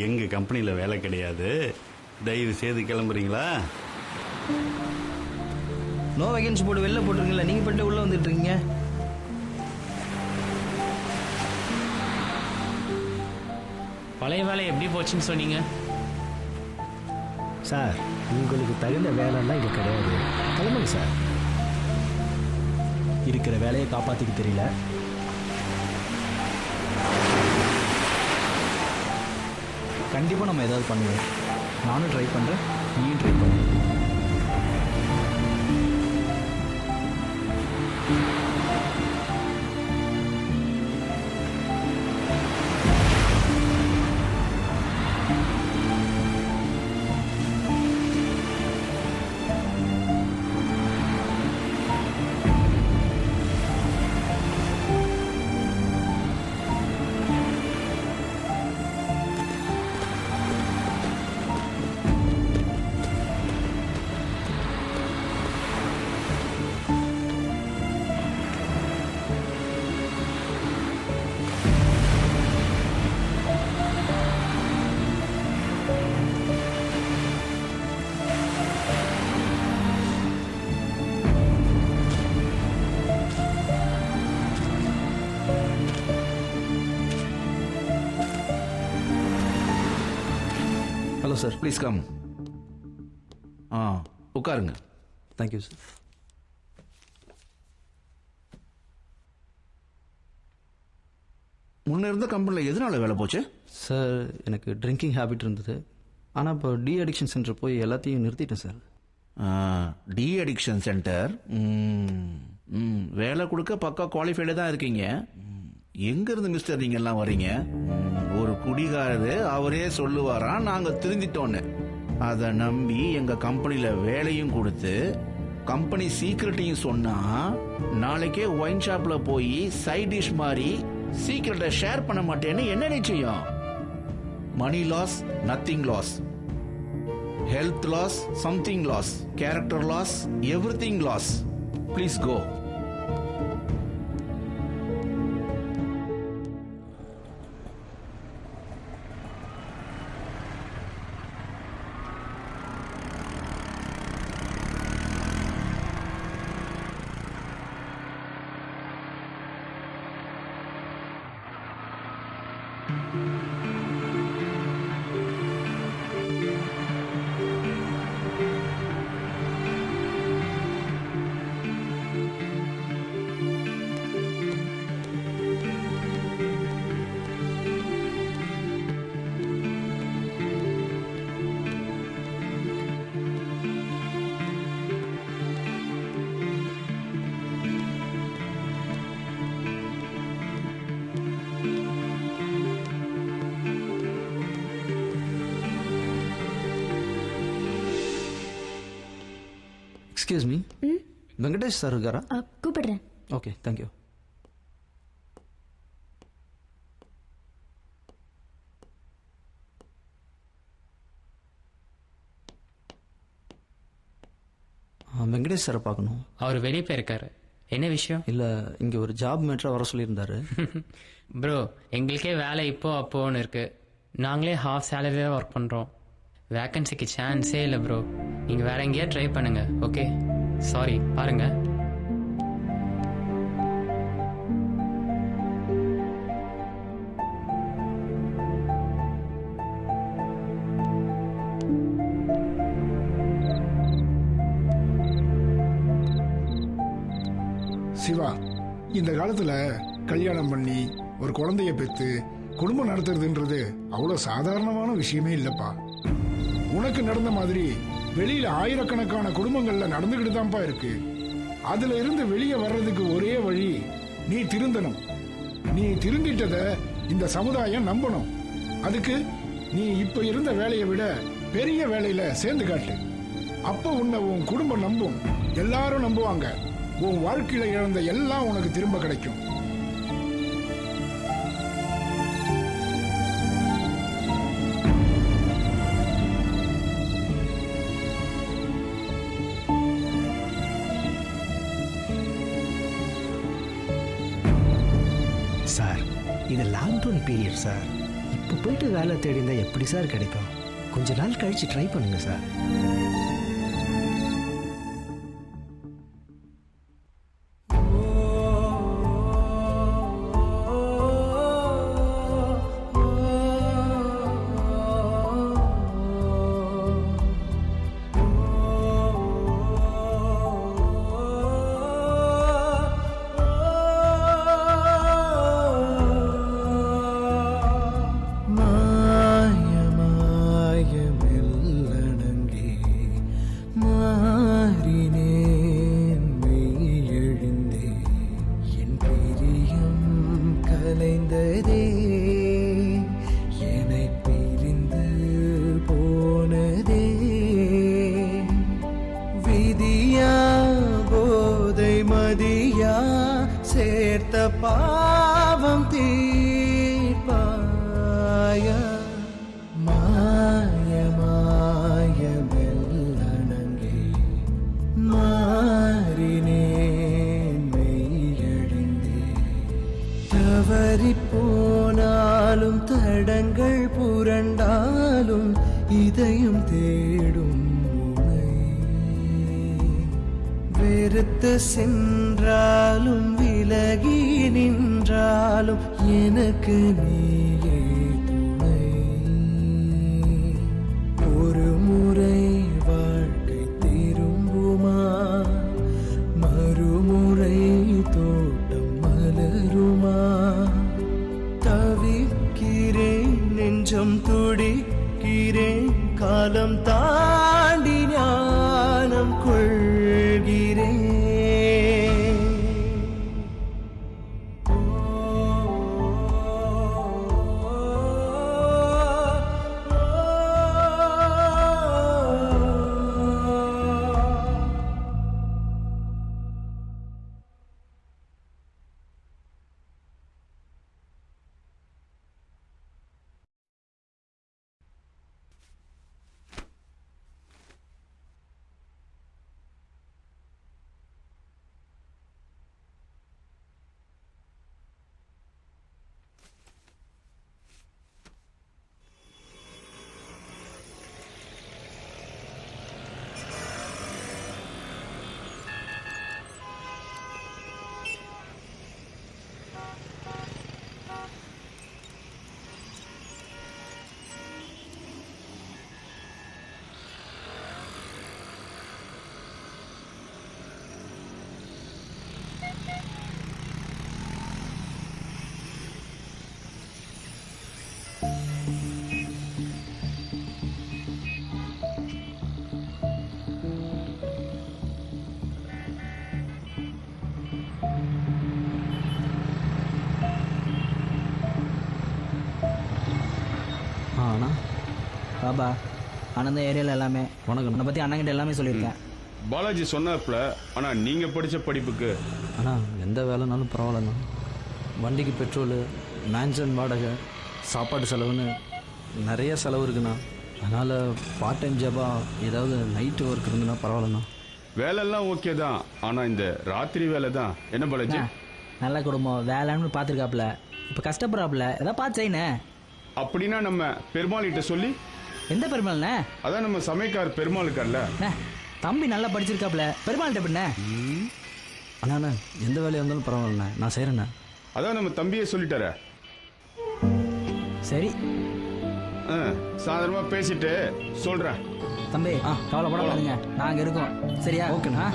எங்கள் கம்பெனியில் வேலை கிடையாது, தயவு செய்து கிளம்புறீங்களா? நோ வேகன்சி போட்டு வெளில போட்டுருங்களா, நீங்கள் பண்ணிட்டு உள்ளே வந்துட்டு இருக்கீங்க. பழைய வேலை எப்படி போச்சுன்னு சொன்னீங்க சார்? உங்களுக்கு தகுந்த வேலைலாம் இங்கே கிடையாது, கிளம்புங்க சார். இருக்கிற வேலையை காப்பாற்றிக்க தெரியல. கண்டிப்பாக நம்ம ஏதாவது பண்ணுவோம். நானும் ட்ரை பண்ணுறேன், நீயும் ட்ரை பண்ணு. Hello sir. Please come. உட்காருங்க. Thank you sir. முன்ன இருந்த கம்பெனியில் எதனால வேலை போச்சு? சார், எனக்கு ட்ரிங்கிங் ஹேபிட் இருந்தது. ஆனால் இப்போ டி அடிக்ஷன் சென்டர் போய் எல்லாத்தையும் நிறுத்திட்டேன் சார். டி அடிக்ஷன் சென்டர் வேலை கொடுக்க பக்கா குவாலிஃபைடு தான் இருக்கீங்க. எங்கிருந்து மிஸ்டர் நீங்க எல்லாம் வரீங்க? ஒரு குடிகாரரு அவரே சொல்லுவாராம் நாங்க திருந்திட்டோன்னு. அதை நம்பி எங்க கம்பெனில வேலையும் கொடுத்து கம்பெனி சீக்ரெட்டையும் சொன்னா நாளைக்கே ஒயின் ஷாப்ல போய் சைட் டிஷ் மாதிரி சீக்ரெட்டை ஷேர் பண்ண மாட்டேன்னு என்ன நிச்சயம்? Money loss, nothing loss. Health loss, something loss. Character loss, everything loss. Please go. Excuse me, Venkatesh sir இருக்காரா? கூப்பிடுறேன். Okay, thank you. வெங்கடேஷ் சாரை பார்க்கணும். அவர் வெளியே போயிருக்காரு. என்ன விஷயம்? இல்லை, இங்கே ஒரு ஜாப் மேட்டராக வர சொல்லியிருந்தாரு. ப்ரோ, எங்களுக்கே வேலை இப்போ அப்போன்னு இருக்கு. நாங்களே ஹாஃப் சேலரியாக ஒர்க் பண்ணுறோம். வேக்கன்சிக்கு சான்ஸே இல்லை ப்ரோ. நீங்கள் வேற எங்கேயா ட்ரை பண்ணுங்க. Okay, sorry. பாருங்க. சிவா, இந்த காலத்துல கல்யாணம் பண்ணி ஒரு குழந்தைய பெற்று குடும்பம் நடத்துறதுன்றது அவ்வளவு சாதாரணமான விஷயமே இல்லப்பா. உனக்கு நடந்த மாதிரி வெளியில ஆயிரக்கணக்கான குடும்பங்கள்ல நடந்துகிட்டு தான்ப்பா இருக்கு. அதுல இருந்து வெளியே வர்றதுக்கு ஒரே வழி நீ திருந்தணும். நீ திருந்திட்டத இந்த சமுதாயம் நம்பணும். அதுக்கு நீ இப்ப இருந்த வேலையை விட பெரிய வேலையில சேர்ந்து காட்டு. அப்ப உன்னை உன் குடும்பம் நம்பும், எல்லாரும் நம்புவாங்க. உன் வாழ்க்கையில இழந்த எல்லாம் உனக்கு திரும்ப கிடைக்கும். சார், இது லாக்டவுன் பீரியட் சார். இப்போ போயிட்டு வேலை தேடிந்தா எப்படி சார் கிடைக்கும்? கொஞ்ச நாள் கழிச்சு ட்ரை பண்ணுங்க சார். சேர்த்த பாவம் தீர்ப்பாய மாய மாய வெள்ளனங்கே மாறினேன் மெய்யழிந்தே தவறி போனாலும் தடங்கள் புரண்டாலும் இதயம் தேடும் வெறுத்து சென்றாலும் விலகி நின்றாலும் எனக்கு நீயே துணை. ஒரு முறை வாழ்க்கை திரும்புமா, மறுமுறை தோட்டம் மலருமா? தவிக்கிறேன், நெஞ்சம் துடிக்கிறேன், காலம் தாண்டி ஞானம் கொள்கிறேன். அண்ணா பாபா, அண்ணன் ஏரியாவில் எல்லாமே உனக்கு உன்னை பற்றி அண்ணங்கிட்ட எல்லாமே சொல்லியிருக்கேன். பாலாஜி சொன்னார்ல, ஆனால் நீங்கள் படித்த படிப்புக்கு அண்ணா எந்த வேலைனாலும் பரவாயில்லண்ணா. வண்டிக்கு பெட்ரோலு, மேன்ஷன் வாடகை, சாப்பாடு செலவுன்னு நிறைய செலவு இருக்குண்ணா. அதனால் பார்ட் டைம் ஜாபாக ஏதாவது நைட்டு ஒர்க் இருந்துன்னா பரவாயில்லண்ணா. வேலையெல்லாம் ஓகே தான் ஆனா இந்த ராத்திரி வேலை தான் என்ன பாலாஜி? நல்ல குடும்பம் வேலைன்னு பார்த்துருக்காப்புல, இப்போ கஷ்டப்படுறாப்புல, ஏதாவது பார்த்து செய்யணே. அப்படின்னா நம்ம பெருமாள் கிட்ட சொல்லி. எந்த பெருமாள்ண்ணே? அதான் நம்ம சமைக்கார் பெருமாள் இருக்கார்ல. தம்பி நல்லா படிச்சிருக்காப்புல, பெருமாள்கிட்ட எப்படிண்ணே? அண்ணா எந்த வேலையாக இருந்தாலும் பரவாயில்லண்ணே, நான் செய்கிறேண்ணே. அதான் நம்ம தம்பியே சொல்லிட்டார. சரி சாதாரணமா பேசிட்டு சொல்றேன். தம்பி கவலைப்படாதீங்க, நாங்க இருக்கோம். சரியா? ஓகேண்ணா.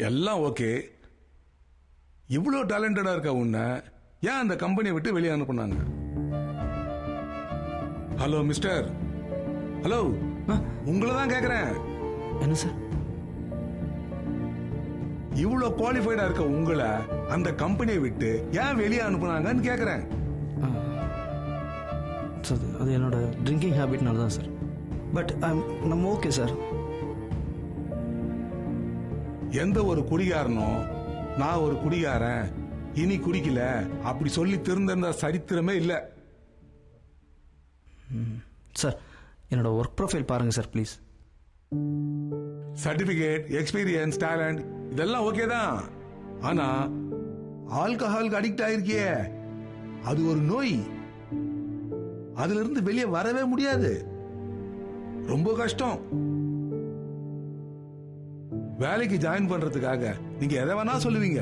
எல்லாம் ஓகே. இவ்வளோ டேலண்டடா இருக்க உன்னை ஏன் அந்த கம்பெனியை விட்டு வெளியே அனுப்புனாங்க? ஹலோ மிஸ்டர், ஹலோ, உங்களை தான் கேட்குறேன். என்ன சார்? இவ்வளோ குவாலிஃபைடா இருக்க உங்களை அந்த கம்பெனியை விட்டு ஏன் வெளியே அனுப்புனாங்கன்னு கேட்குறேன். சார் அது என்னோட ட்ரிங்கிங் ஹேபிட்னால தான் சார். பட் நம்ம ஓகே சார். எந்த ஒரு குடிகாரனும் நான் ஒரு குடிகாரன் இனி குடிக்கல அப்படி சொல்லி திருந்த சரித்திரமே இல்லை. சார் என்னோட ஒர்க் ப்ரொஃபைல் பாருங்க sir please. Certificate, experience, talent இதெல்லாம் ஓகே தான். ஆனா ஆல்கஹாலுக்கு அடிக்ட் ஆயிருக்கியே, அது ஒரு நோய். அதுல இருந்து வெளியே வரவே முடியாது, ரொம்ப கஷ்டம். வேலைக்கு ஜாயின் பண்றதுக்காக நீங்க எதை வேணா சொல்லுவீங்க.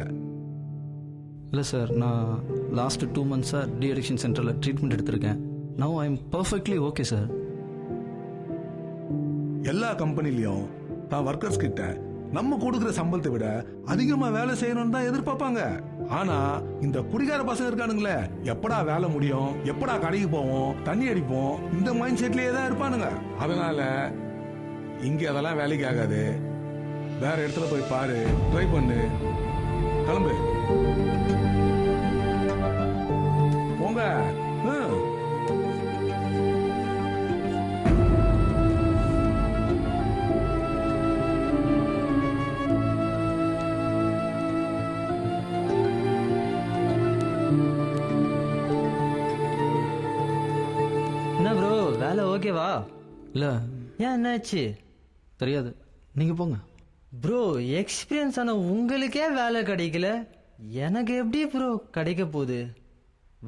இல்லை சார், நான் லாஸ்ட் 2 months டி அடிக்ஷன் சென்டரில் ட்ரீட்மெண்ட் எடுத்திருக்கேன். Now I am perfectly okay sir. எல்லா கம்பெனிலையும் தான் ஒர்க்கர்ஸ் கிட்ட நம்ம கொடுக்குற சம்பளத்தை விட அதிகமா வேலை செய்யணும்னு தான் எதிர்பார்ப்பாங்க. ஆனா இந்த குடிகார பசங்க இருக்கானுங்களே, எப்படா வேலை முடியும், எப்படா கடைக்கு போவோம், தண்ணி அடிப்போம், இந்த மைண்ட் செட்லயே தான் இருப்பானுங்க. அதனால இங்க அதெல்லாம் வேலைக்கு ஆகாது. வேற இடத்துல போய் பாரு, ட்ரை பண்ணு, கிளம்பு. போங்க. ஓகேவா? இல்லை ஏன் என்னாச்சு? தெரியாது, நீங்கள் போங்க. ப்ரோ, எக்ஸ்பீரியன்ஸ் ஆன உங்களுக்கே வேலை கிடைக்கல, எனக்கு எப்படி ப்ரோ கிடைக்க போகுது?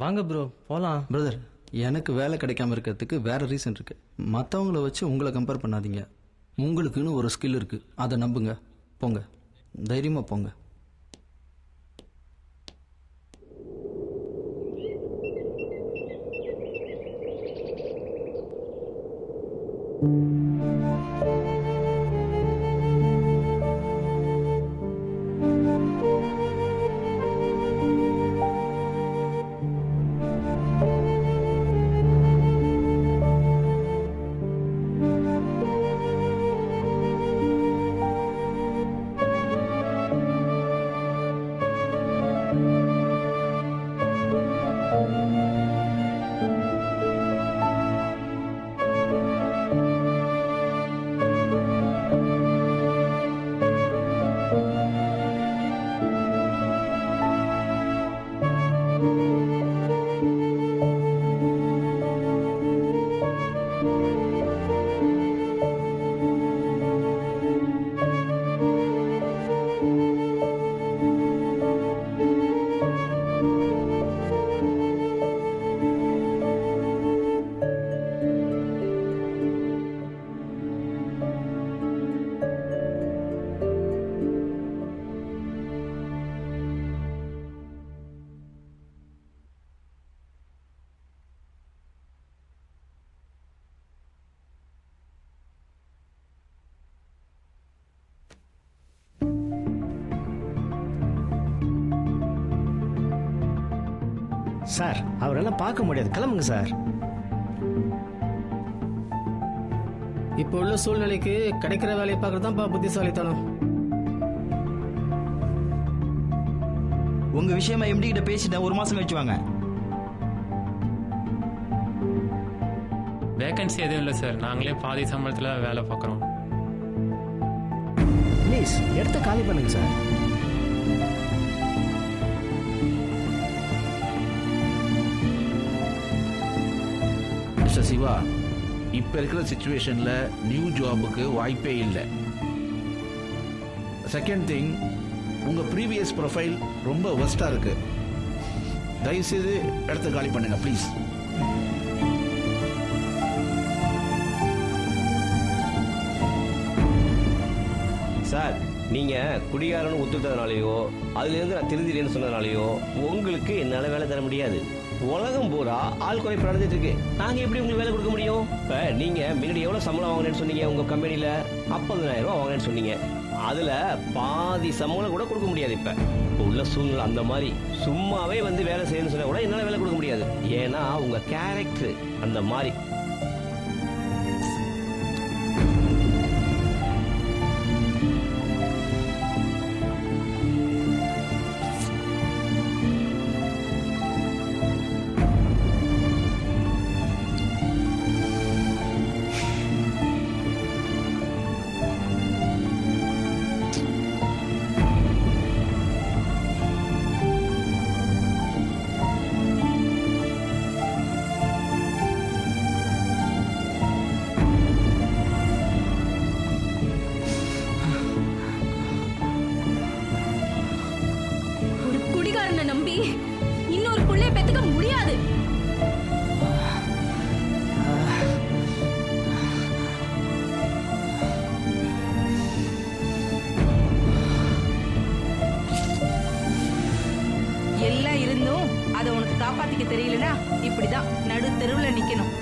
வாங்க ப்ரோ போகலாம். பிரதர், எனக்கு வேலை கிடைக்காம இருக்கிறதுக்கு வேற ரீசன் இருக்கு. மற்றவங்கள வச்சு உங்களை கம்பேர் பண்ணாதீங்க. உங்களுக்குன்னு ஒரு ஸ்கில் இருக்கு, அதை நம்புங்க. போங்க, தைரியமாக போங்க. சார், அவரெல்லாம் பார்க்க முடியாது, கிளம்புங்க சார். இப்போ உள்ள சூழ்நிலைக்கு கிடைக்கிற வேலையை பார்க்கறதுதான்ப்பா புத்திசாலித்தனம். உங்க விஷயமா எம்டி கிட்ட பேசிட்டேன், 1 மாசம் கழிச்சு வாங்க. வேகன்சி எதுவும் இல்லை சார், நாங்களே பாதி சம்பளத்தில் வேலை பார்க்குறோம். ப்ளீஸ் இடத்த காலி பண்ணுங்க சார். மிஸ்டர் சிவா, இப்ப இருக்கிற சிச்சுவேஷன்ல நியூ ஜாபுக்கு வாய்ப்பே இல்லை. செகண்ட் திங், உங்க ப்ரீவியஸ் ப்ரொஃபைல் ரொம்ப ஒஸ்டா இருக்கு. தயவுசெய்து இடத்த காலி பண்ணுங்க ப்ளீஸ். சார், நீங்க குடிகாரன்னு ஒத்துக்கிட்டதுனாலயோ அதுலேருந்து நான் திருந்திட்டேன்னு சொன்னதுனாலயோ உங்களுக்கு என்னால் வேலை தர முடியாது. உலகம் பூரா ஆள் குறைப்பு நடந்துட்டு இருக்கு. நாங்க எப்படி உங்களுக்கு வேலை கொடுக்க முடியும்? இப்ப நீங்க முன்னாடி எவ்வளவு சம்பளம் வாங்கினேன்னு சொன்னீங்க? உங்க கம்பெனில 50,000 ரூபாய் வாங்கினேன்னு சொன்னீங்க. அதுல பாதி சம்பளம் கூட கொடுக்க முடியாது. இப்ப உள்ள சூழ்நிலை அந்த மாதிரி. சும்மாவே வந்து வேலை செய்யணும்னு சொன்னா கூட என்னால வேலை கொடுக்க முடியாது. ஏன்னா உங்க கேரக்டர் அந்த மாதிரி. நம்பி இன்னொரு புள்ளைய பெத்துக்க முடியாது. எல்லாம் இருந்தும் அதை உனக்கு காப்பாத்திக்க தெரியலனா இப்படிதான் நடு தெருவுல நிக்கணும்.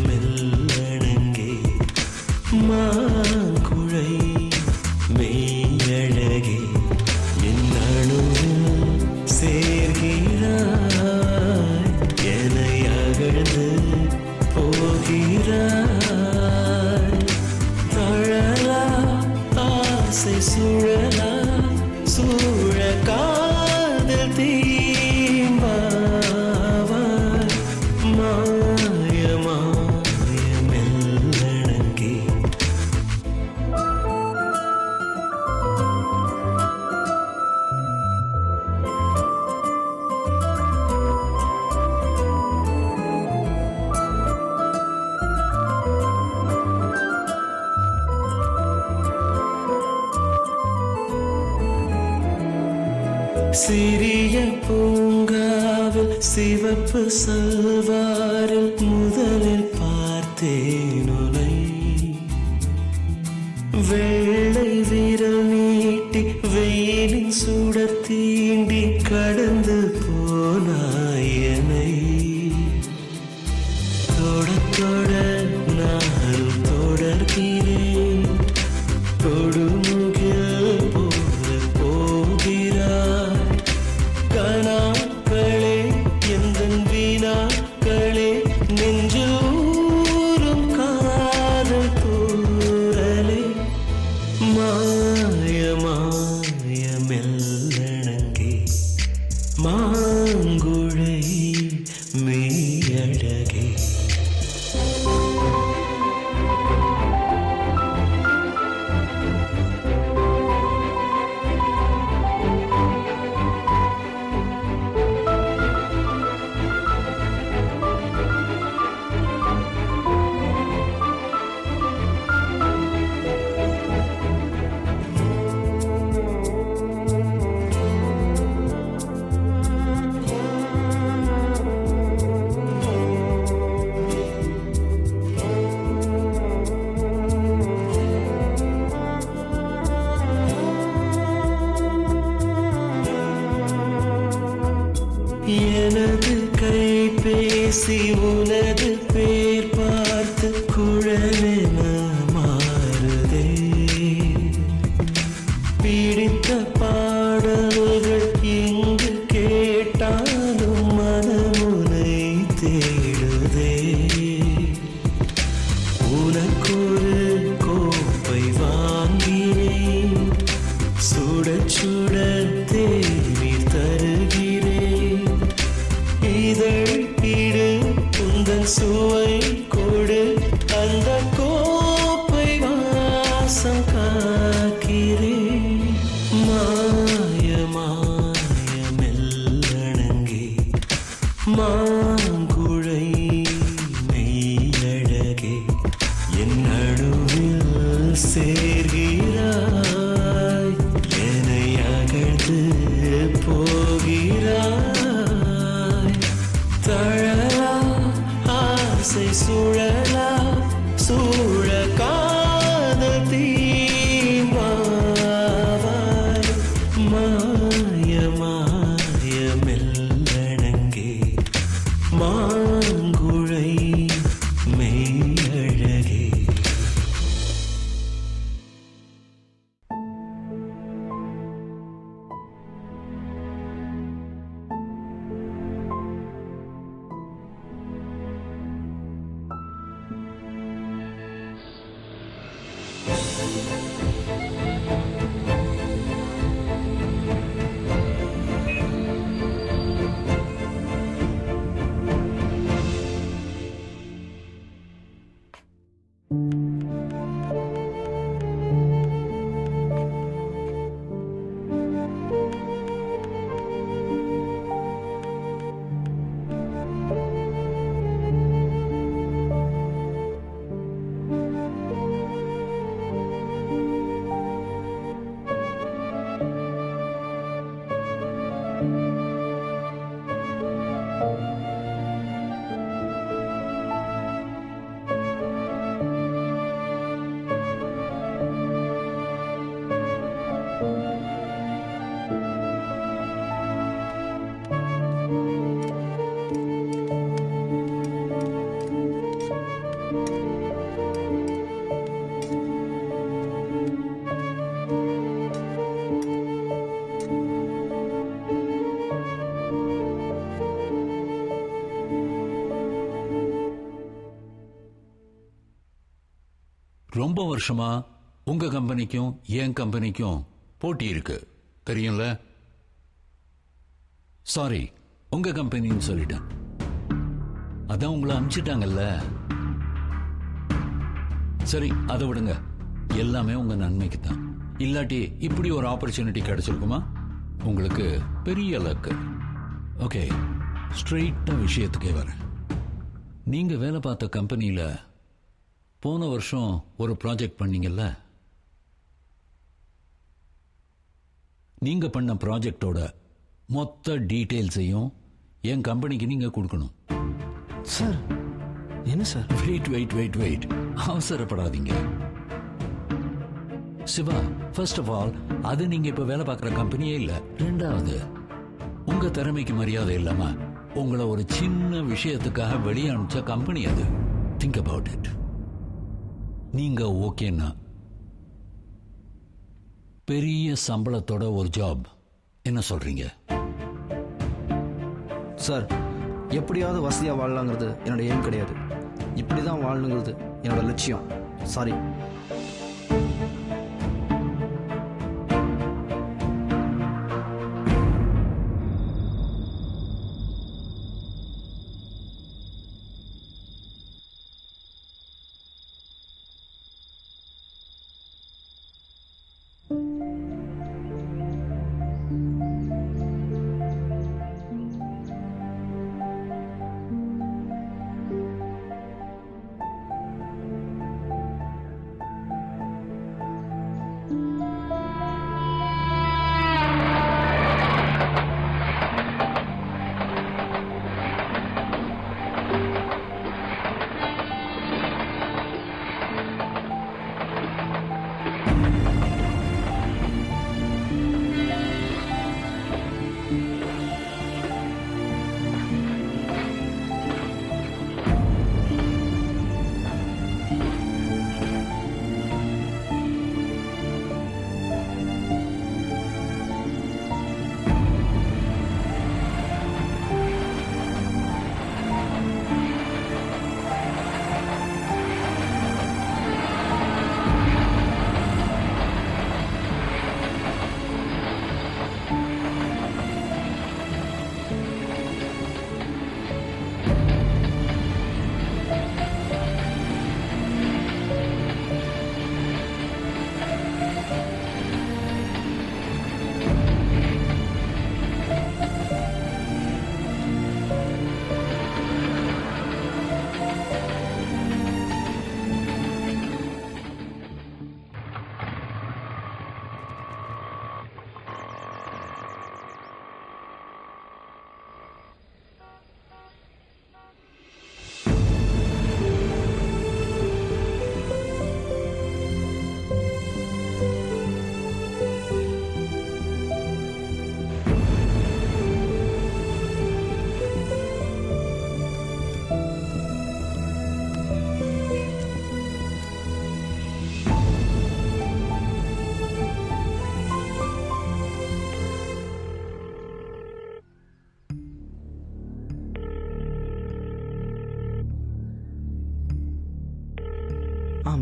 மாயமெல்லணங்கே மாங்குழை மெய்யழகே என் அணுவில் சேர்கிறாய் என்னை அகழ்ந்து போகிறாய் தழலா ஆசை சுழலா சூழ காதல் தீம்பாவாய் மாய மாயமெல்லணங்கே சிறிய பூங்காவில் சிவப்பு சல்வாரில் முதலில் பார்த்தேன் உனை வெள்ளை விரல் நீட்டி வெயிலின் சுட தீண்டி கடந்து போனாயனை தொட தொட நானும் தொடர்கிறேன் தொடுமுகில் போல போகிறாய் கனாக்களே எந்தன் வீணாக்களே நெஞ்சில் ஊறும் காதல் தூரலே மாய மாயமெல்லணங்கே மாங்குழை மெய்யழகே எனது கைபேசி உனது பேர் பார்த்து குழலென மாறுதே பிடித்த பாடல்கள் எங்கு கேட்டாலும் மனமுனை தேடுதே உனக்கொரு கோப்பை வாங்கினேன் சுட சுட தேநீர் தருகிறேன் இதழ் இடு உந்தன் சுவை கொடு அந்த கோப்பை வாசம் காக்கிறேன் மாய மாயமெல்லணங்கே மாங்குழை மெய்யழகே என் நடுவில் சேர்கிறாய் என்னை அகழ்ந்து போகிறாய் தழலா ஆசை சுழலா சூழ காதல் தீம்பாவாய் மாய மாயமெல்லணங்கே மாங்குழை மெய்யழகே ரொம்ப வருஷமா உங்க கம்பெனிக்கும் என் கம்பெனிக்கும் போட்டி இருக்கு தெரியும்ல. சாரி, உங்க கம்பெனின்னு சொல்லிட்டேன். அதான் உங்களை அனுப்பிச்சிட்டாங்கல்ல. சரி, அதை விடுங்க. எல்லாமே உங்க நன்மைக்கு தான். இல்லாட்டி இப்படி ஒரு ஆப்பர்ச்சுனிட்டி கிடைச்சிருக்குமா? உங்களுக்கு பெரிய லக்கு. ஓகே, ஸ்ட்ரெயிட்டா விஷயத்துக்கே வரேன். நீங்க வேலை பார்த்த கம்பெனியில போன வருஷம் ஒரு ப்ராஜெக்ட் பண்ணீங்கல்ல, நீங்க பண்ண ப்ராஜெக்டோட மொத்த டீட்டெயில்ஸையும் என் கம்பெனிக்கு நீங்க கொடுக்கணும். சார் என்ன சார்? வெயிட், அவசரப்படாதீங்க சிவா. ஃபர்ஸ்ட் ஆஃப் ஆல், அது நீங்க இப்ப வேலை பார்க்குற கம்பெனியே இல்ல. ரெண்டாவது, உங்க திறமைக்கு மரியாதை இல்லாம உங்களை ஒரு சின்ன விஷயத்துக்காக வெளியே அனுப்பிச்ச கம்பெனி அது. Think about it. நீங்க ஓகேன்னா பெரிய சம்பளத்தோட ஒரு ஜாப், என்ன சொல்றீங்க? சார், எப்படியாவது வசதியாக வாழலாங்கிறது என்னோட எய்ம் கிடையாது. இப்படி தான் வாழணுங்கிறது என்னோட லட்சியம். சாரி.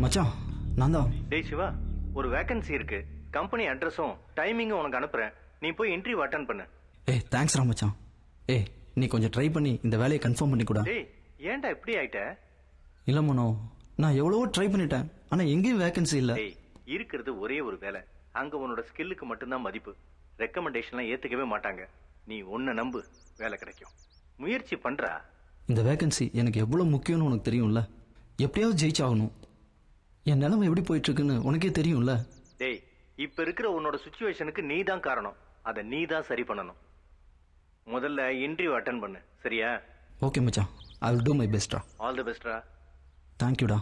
மச்சான், நான் தான். டேய் சிவா, ஒரு வேகன்சி இருக்கு. கம்பெனி அட்ரஸும் டைமிங்கும் உனக்கு அனுப்புறேன். நீ போய் இன்டர்வியூ அட்டெண்ட் பண்ணு. தேங்க்ஸ் மச்சான். நீ கொஞ்சம் ட்ரை பண்ணி இந்த வேலையை கன்ஃபார்ம் பண்ணி கூட. டேய், ஏன்டா இப்படி ஆயிட்ட? இல்ல மனோ, நான் எவ்வளவோ ட்ரை பண்ணிட்டேன். ஆனா எங்கேயும் வேகன்சி இல்ல. டேய், இருக்கிறது ஒரே ஒரு வேலை. அங்க உன்னோட ஸ்கில்லுக்கு மட்டும்தான் மதிப்பு. ரெக்கமெண்டேஷன்லாம் ஏத்துக்கவே மாட்டாங்க. நீ ஒன்ன நம்பு, வேலை கிடைக்கும். முயற்சி பண்றா. இந்த வேகன்சி எனக்கு எவ்வளவு முக்கியம்னு உனக்கு தெரியும்ல. எப்படியாவது ஜெயிச்சாகணும். என் நிலைமை எப்படி போயிட்டு இருக்குன்னு உனக்கே தெரியும்ல. டேய், இப்ப இருக்கிற உன்னோட சிச்சுவேஷனுக்கு நீ தான் காரணம். அதை நீ தான் சரி பண்ணணும். முதல்ல இன்டர்வியூ அட்டெண்ட் பண்ணு, சரியா? ஓகே மச்சான், ஐ வில் டூ மை பெஸ்ட்ரா. ஆல் தி பெஸ்ட்ரா. தேங்க்யூடா.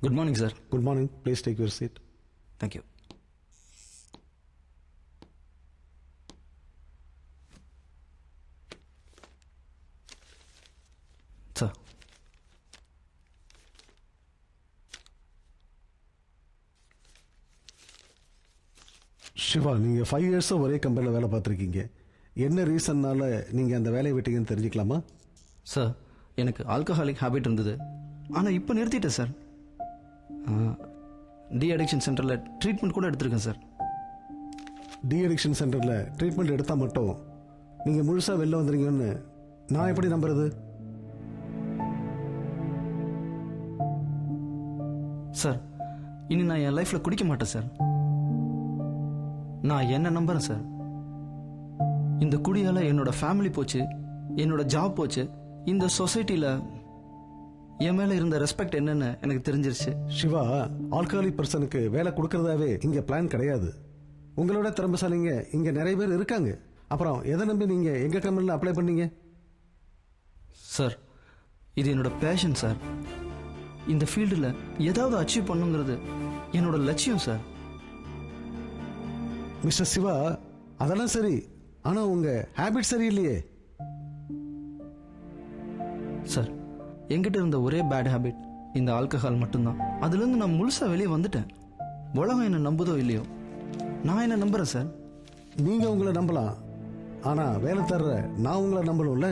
Good morning, sir. Good morning. Please take your seat. Thank you. Sir, Siva, நீங்கள் 5 இயர்ஸாக ஒரே கம்பெனியில் வேலை பார்த்துருக்கீங்க. என்ன ரீசன்னால நீங்கள் அந்த வேலையை விட்டீங்கன்னு தெரிஞ்சுக்கலாமா? சார், எனக்கு ஆல்கஹாலிக் ஹேபிட் இருந்தது, ஆனால் இப்போ நிறுத்திட்டேன் சார். டி அடிக்ஷன் சென்டரில் ட்ரீட்மெண்ட் கூட எடுத்திருக்கேன் சார். டி அடிக்ஷன் சென்டரில் ட்ரீட்மெண்ட் எடுத்தால் மட்டும் நீங்கள் முழுசாக வெளில வந்துடுங்கன்னு நான் எப்படி நம்புறது? சார், இனி நான் என் லைஃப்பில் குடிக்க மாட்டேன் சார். நான் என்ன நம்புறேன் சார். இந்த குடியால் என்னோட ஃபேமிலி போச்சு, என்னோட ஜாப் போச்சு. இந்த சொசைட்டியில் என் மேலே இருந்த ரெஸ்பெக்ட் என்னன்னு எனக்கு தெரிஞ்சிருச்சு. சிவா, ஆல்கஹாலிக் பர்சனுக்கு வேலை கொடுக்கறதாவே இங்கே பிளான் கிடையாது. உங்களோட திறமைசாலிங்க இங்கே நிறைய பேர் இருக்காங்க. அப்புறம் எதை நம்பி நீங்கள் எங்கள் கம்பெனியில் அப்ளை பண்ணீங்க? சார், இது என்னோட பேஷன் சார். இந்த ஃபீல்டில் ஏதாவது அச்சீவ் பண்ணுங்கிறது என்னோட லட்சியம் சார். மிஸ்டர் சிவா, அதெல்லாம் சரி, ஆனால் உங்கள் ஹேபிட் சரியில்லையே. சார், என்கிட்ட இருந்த ஒரே பேட் ஹேபிட் இந்த ஆல்கஹால் மட்டும்தான். அதுலேருந்து நான் முழுசாக வெளியே வந்துட்டேன். உலகம் என்ன நம்புதோ இல்லையோ, நான் என்ன நம்புறேன் சார். நீங்கள் உங்களை நம்பலாம், ஆனால் வேலை தர்ற நான் உங்களை நம்பணும்ல.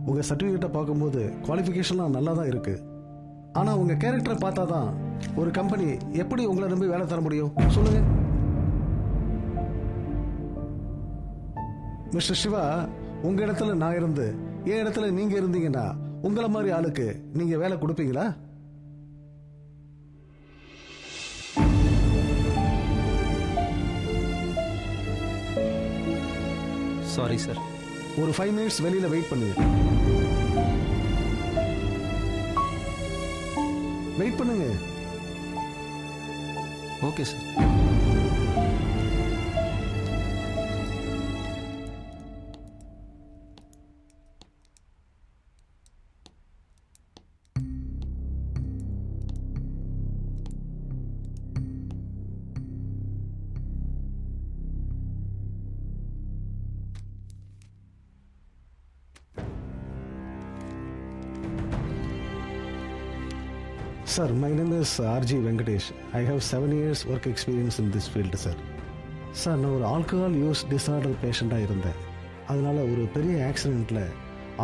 உங்கள் சர்டிஃபிகேட்டை பார்க்கும்போது குவாலிஃபிகேஷன்லாம் நல்லா தான் இருக்குது. ஆனால் உங்கள் கேரக்டரை பார்த்தா தான் ஒரு கம்பெனி எப்படி உங்களை நம்பி வேலை தர முடியும் சொல்லுங்க. மிஸ்டர் சிவா, உங்கள் இடத்துல நான் இருந்து என் இடத்துல நீங்கள் இருந்தீங்கன்னா உங்களை மாதிரி ஆளுக்கு நீங்கள் வேலை கொடுப்பீங்களா? Sorry sir. ஒரு 5 மினிட்ஸ் வெளியில் வெயிட் பண்ணுங்க. வெயிட் பண்ணுங்க. Okay sir. Sir, my name is R.G. Venkatesh. I have 7 years work experience in this field, sir. Sir, நான் ஒரு ஆல்கஹால் யூஸ் டிஸார்டர் பேஷண்ட்டாக இருந்தேன். அதனால் ஒரு பெரிய ஆக்சிடெண்ட்டில்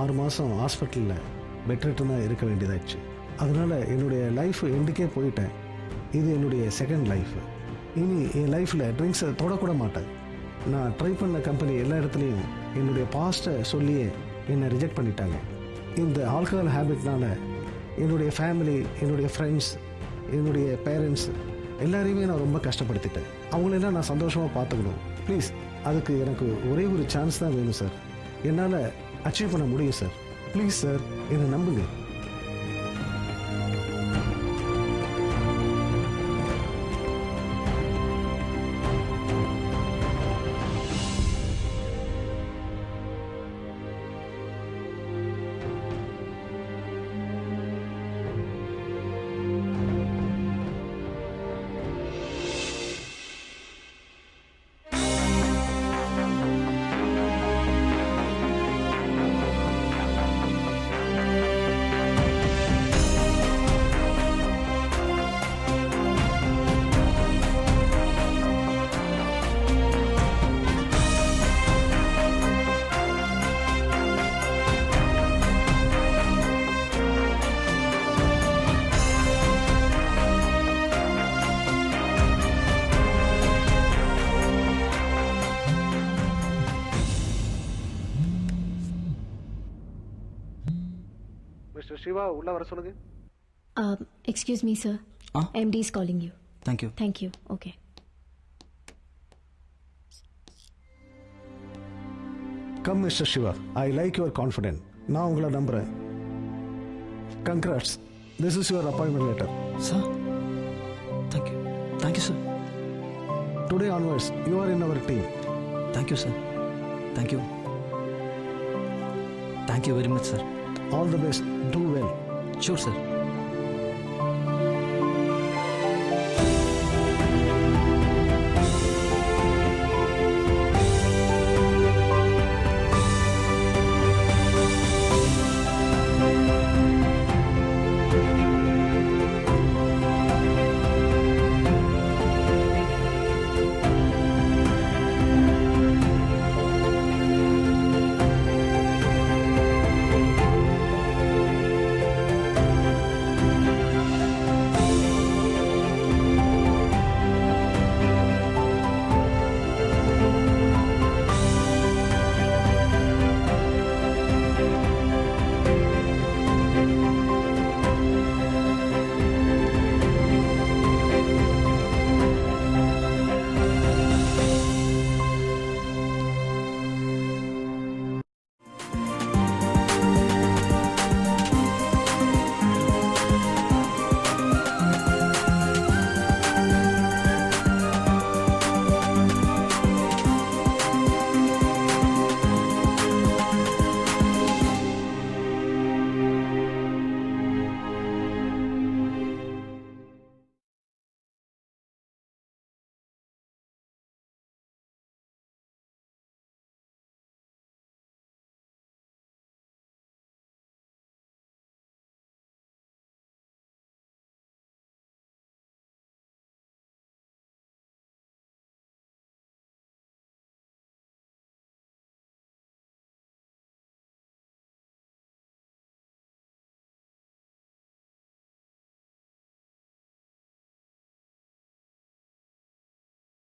6 மாதம் ஹாஸ்பிட்டலில் பெட்ரிட்டனாக இருக்க வேண்டியதாச்சு. அதனால் என்னுடைய லைஃப் எண்டுக்கே போயிட்டேன். இது என்னுடைய செகண்ட் லைஃப். இனி என் லைஃப்பில் ட்ரிங்க்ஸை தொடக்கூட மாட்டேன். நான் ட்ரை பண்ண கம்பெனி எல்லா இடத்துலையும் என்னுடைய பாஸ்ட்டை சொல்லியே என்னை ரிஜெக்ட் பண்ணிட்டாங்க. இந்த ஆல்கஹால் ஹேபிட்னால என்னுடைய ஃபேமிலி, என்னுடைய ஃப்ரெண்ட்ஸ், என்னுடைய பேரண்ட்ஸ் எல்லாரையுமே நான் ரொம்ப கஷ்டப்படுத்திட்டேன். அவங்களெல்லாம் நான் சந்தோஷமாக பார்த்துக்கணும். ப்ளீஸ், அதுக்கு எனக்கு ஒரே ஒரு சான்ஸ் தான் வேணும் சார். என்னால் அச்சீவ் பண்ண முடியும் சார். ப்ளீஸ் சார், என்னை நம்புங்க. மிஸ்டர் சிவா, உள்ள வர சொல்லுங்க. Excuse me sir, MD is calling you. Thank you. Thank you. Okay. Come mister Siva, I like your confident. நான் உங்களை நம்புகிறேன். Congrats, this is your appointment letter. Sir, thank you. Thank you sir. Today onwards you are in our team. Thank you sir. Thank you. Thank you very much sir. All the best. Do well. Sure, sir.